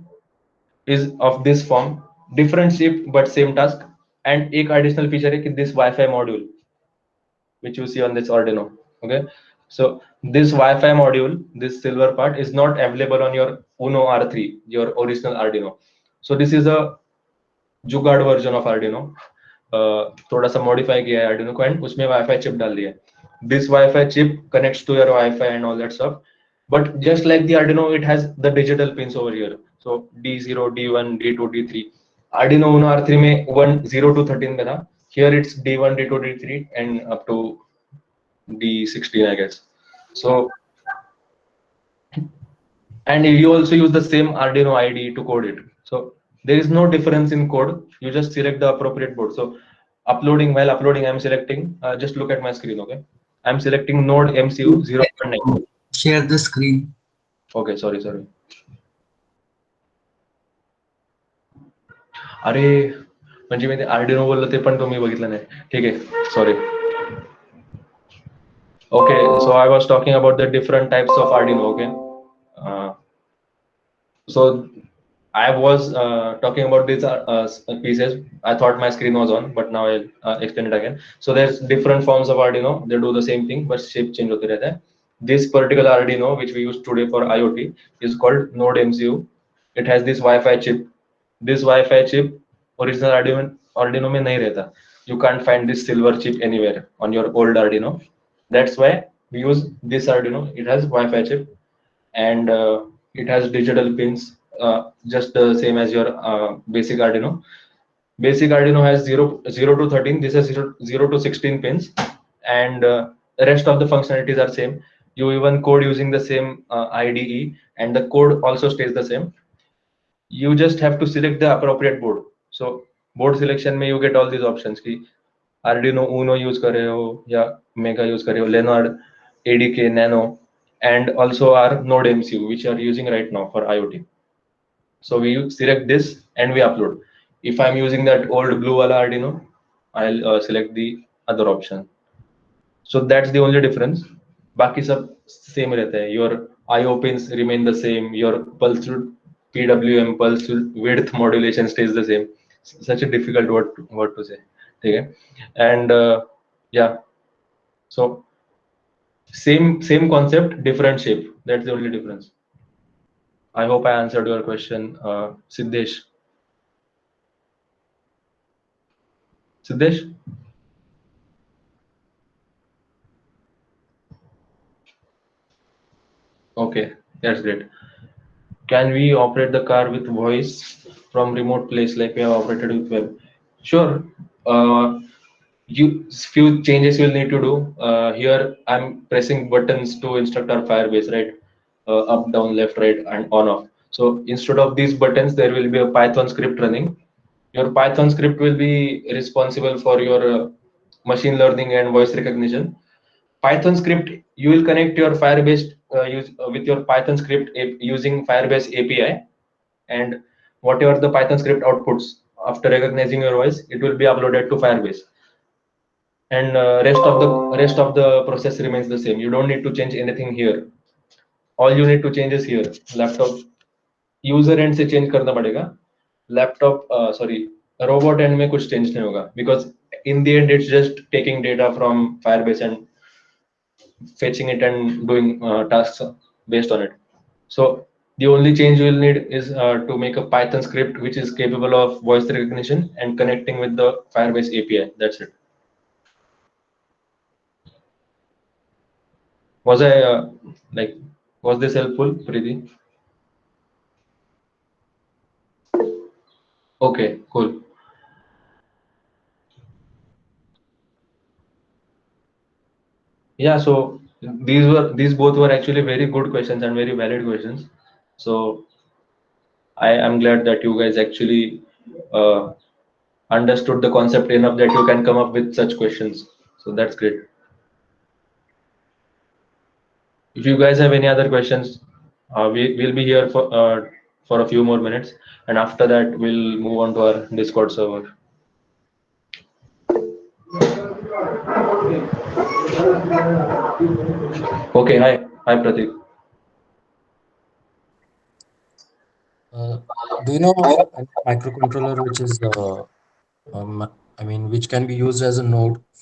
Speaker 2: is of this form, different shape but same task, and एक additional feature है कि this Wi-Fi module which you see on this Arduino. Okay, so this Wi-Fi module, this silver part, is not available on your Uno R3, your original Arduino. So this is a जुगाड़ version of Arduino. थोड़ा सा modify किया है Arduino को and उसमें Wi-Fi chip डाल दिया है. This Wi-Fi chip connects to your Wi-Fi and all that stuff. But just like the Arduino, it has the digital pins over here. So D0, D1, D2, D3. Arduino Uno R3 में 1, 0 to 13 में था. Here it's D1, D2, D3 and up to D16, I guess. So, and you also use the same Arduino IDE to code it. So there is no difference in code. You just select the appropriate board. So while uploading, I'm selecting, just look at my screen, okay? I'm selecting Node MCU 0.9.
Speaker 7: Share the screen.
Speaker 2: Okay, sorry. अरे म्हणजे मी ते Arduino बोललो ते पण तुम्ही बघितलं नाही. ठीक आहे, sorry. Okay, so I was talking about the different types of Arduino, okay? So I was talking about these pieces. I thought my screen was on, but now I'll explain it again. So there's different forms of Arduino. They do the same thing, but shape change होते रहता है. This particular Arduino, which we use today for IoT, is called Node MCU. It has this Wi-Fi chip. This Wi-Fi chip original Arduino में नहीं रहता. You can't find this silver chip anywhere on your old Arduino. That's why we use this Arduino. It has Wi-Fi chip and it has digital pins, just the same as your basic Arduino. Basic Arduino has 0 to 13. This is 0 to 16 pins, and the rest of the functionalities are same. You even code using the same IDE, and the code also stays the same. You just have to select the appropriate board. So board selection में you get all these options कि Arduino Uno use कर रहे हो या Mega use कर रहे हो, Leonard, ADK, Nano, and also our Node MCU, which are using right now for IoT. So we select this and we upload. If I'm using that old blue wala Arduino, I'll select the other option. So that's the only difference. बाकी सब same रहता है. Your IO pins remain the same. Your pulse PWM pulse width modulation stays the same. Such a difficult word to say. Okay, and yeah, so same concept, different shape. That's the only difference. I hope I answered your question, Siddesh. Okay, that's great. Can we operate the car with voice from remote place like we have operated with web? Sure. few changes you'll need to do. Here I'm pressing buttons to instruct our Firebase, right? Up, down, left, right, and on, off. So instead of these buttons, there will be a Python script running. Your Python script will be responsible for your machine learning and voice recognition. Python script, you will connect your Firebase with your Python script using Firebase API, and whatever the Python script outputs after recognizing your voice, it will be uploaded to Firebase. And rest of the process remains the same. You don't need to change anything here. All you need to change is here. Laptop user end से change करना पड़ेगा. Laptop sorry, robot end में कुछ change नहीं होगा, because in the end it's just taking data from Firebase and fetching it and doing tasks based on it. So the only change you will need is to make a Python script which is capable of voice recognition and connecting with the Firebase API. That's it. Was this helpful, Preeti? Okay, cool. Yeah, so these both were actually very good questions and very valid questions. So I am glad that you guys actually understood the concept enough that you can come up with such questions. So that's great. If you guys have any other questions, we'll be here for a few more minutes, and after that we'll move on to our Discord server. Okay, hi Pratik.
Speaker 7: Do you know a microcontroller which is which can be used as a node for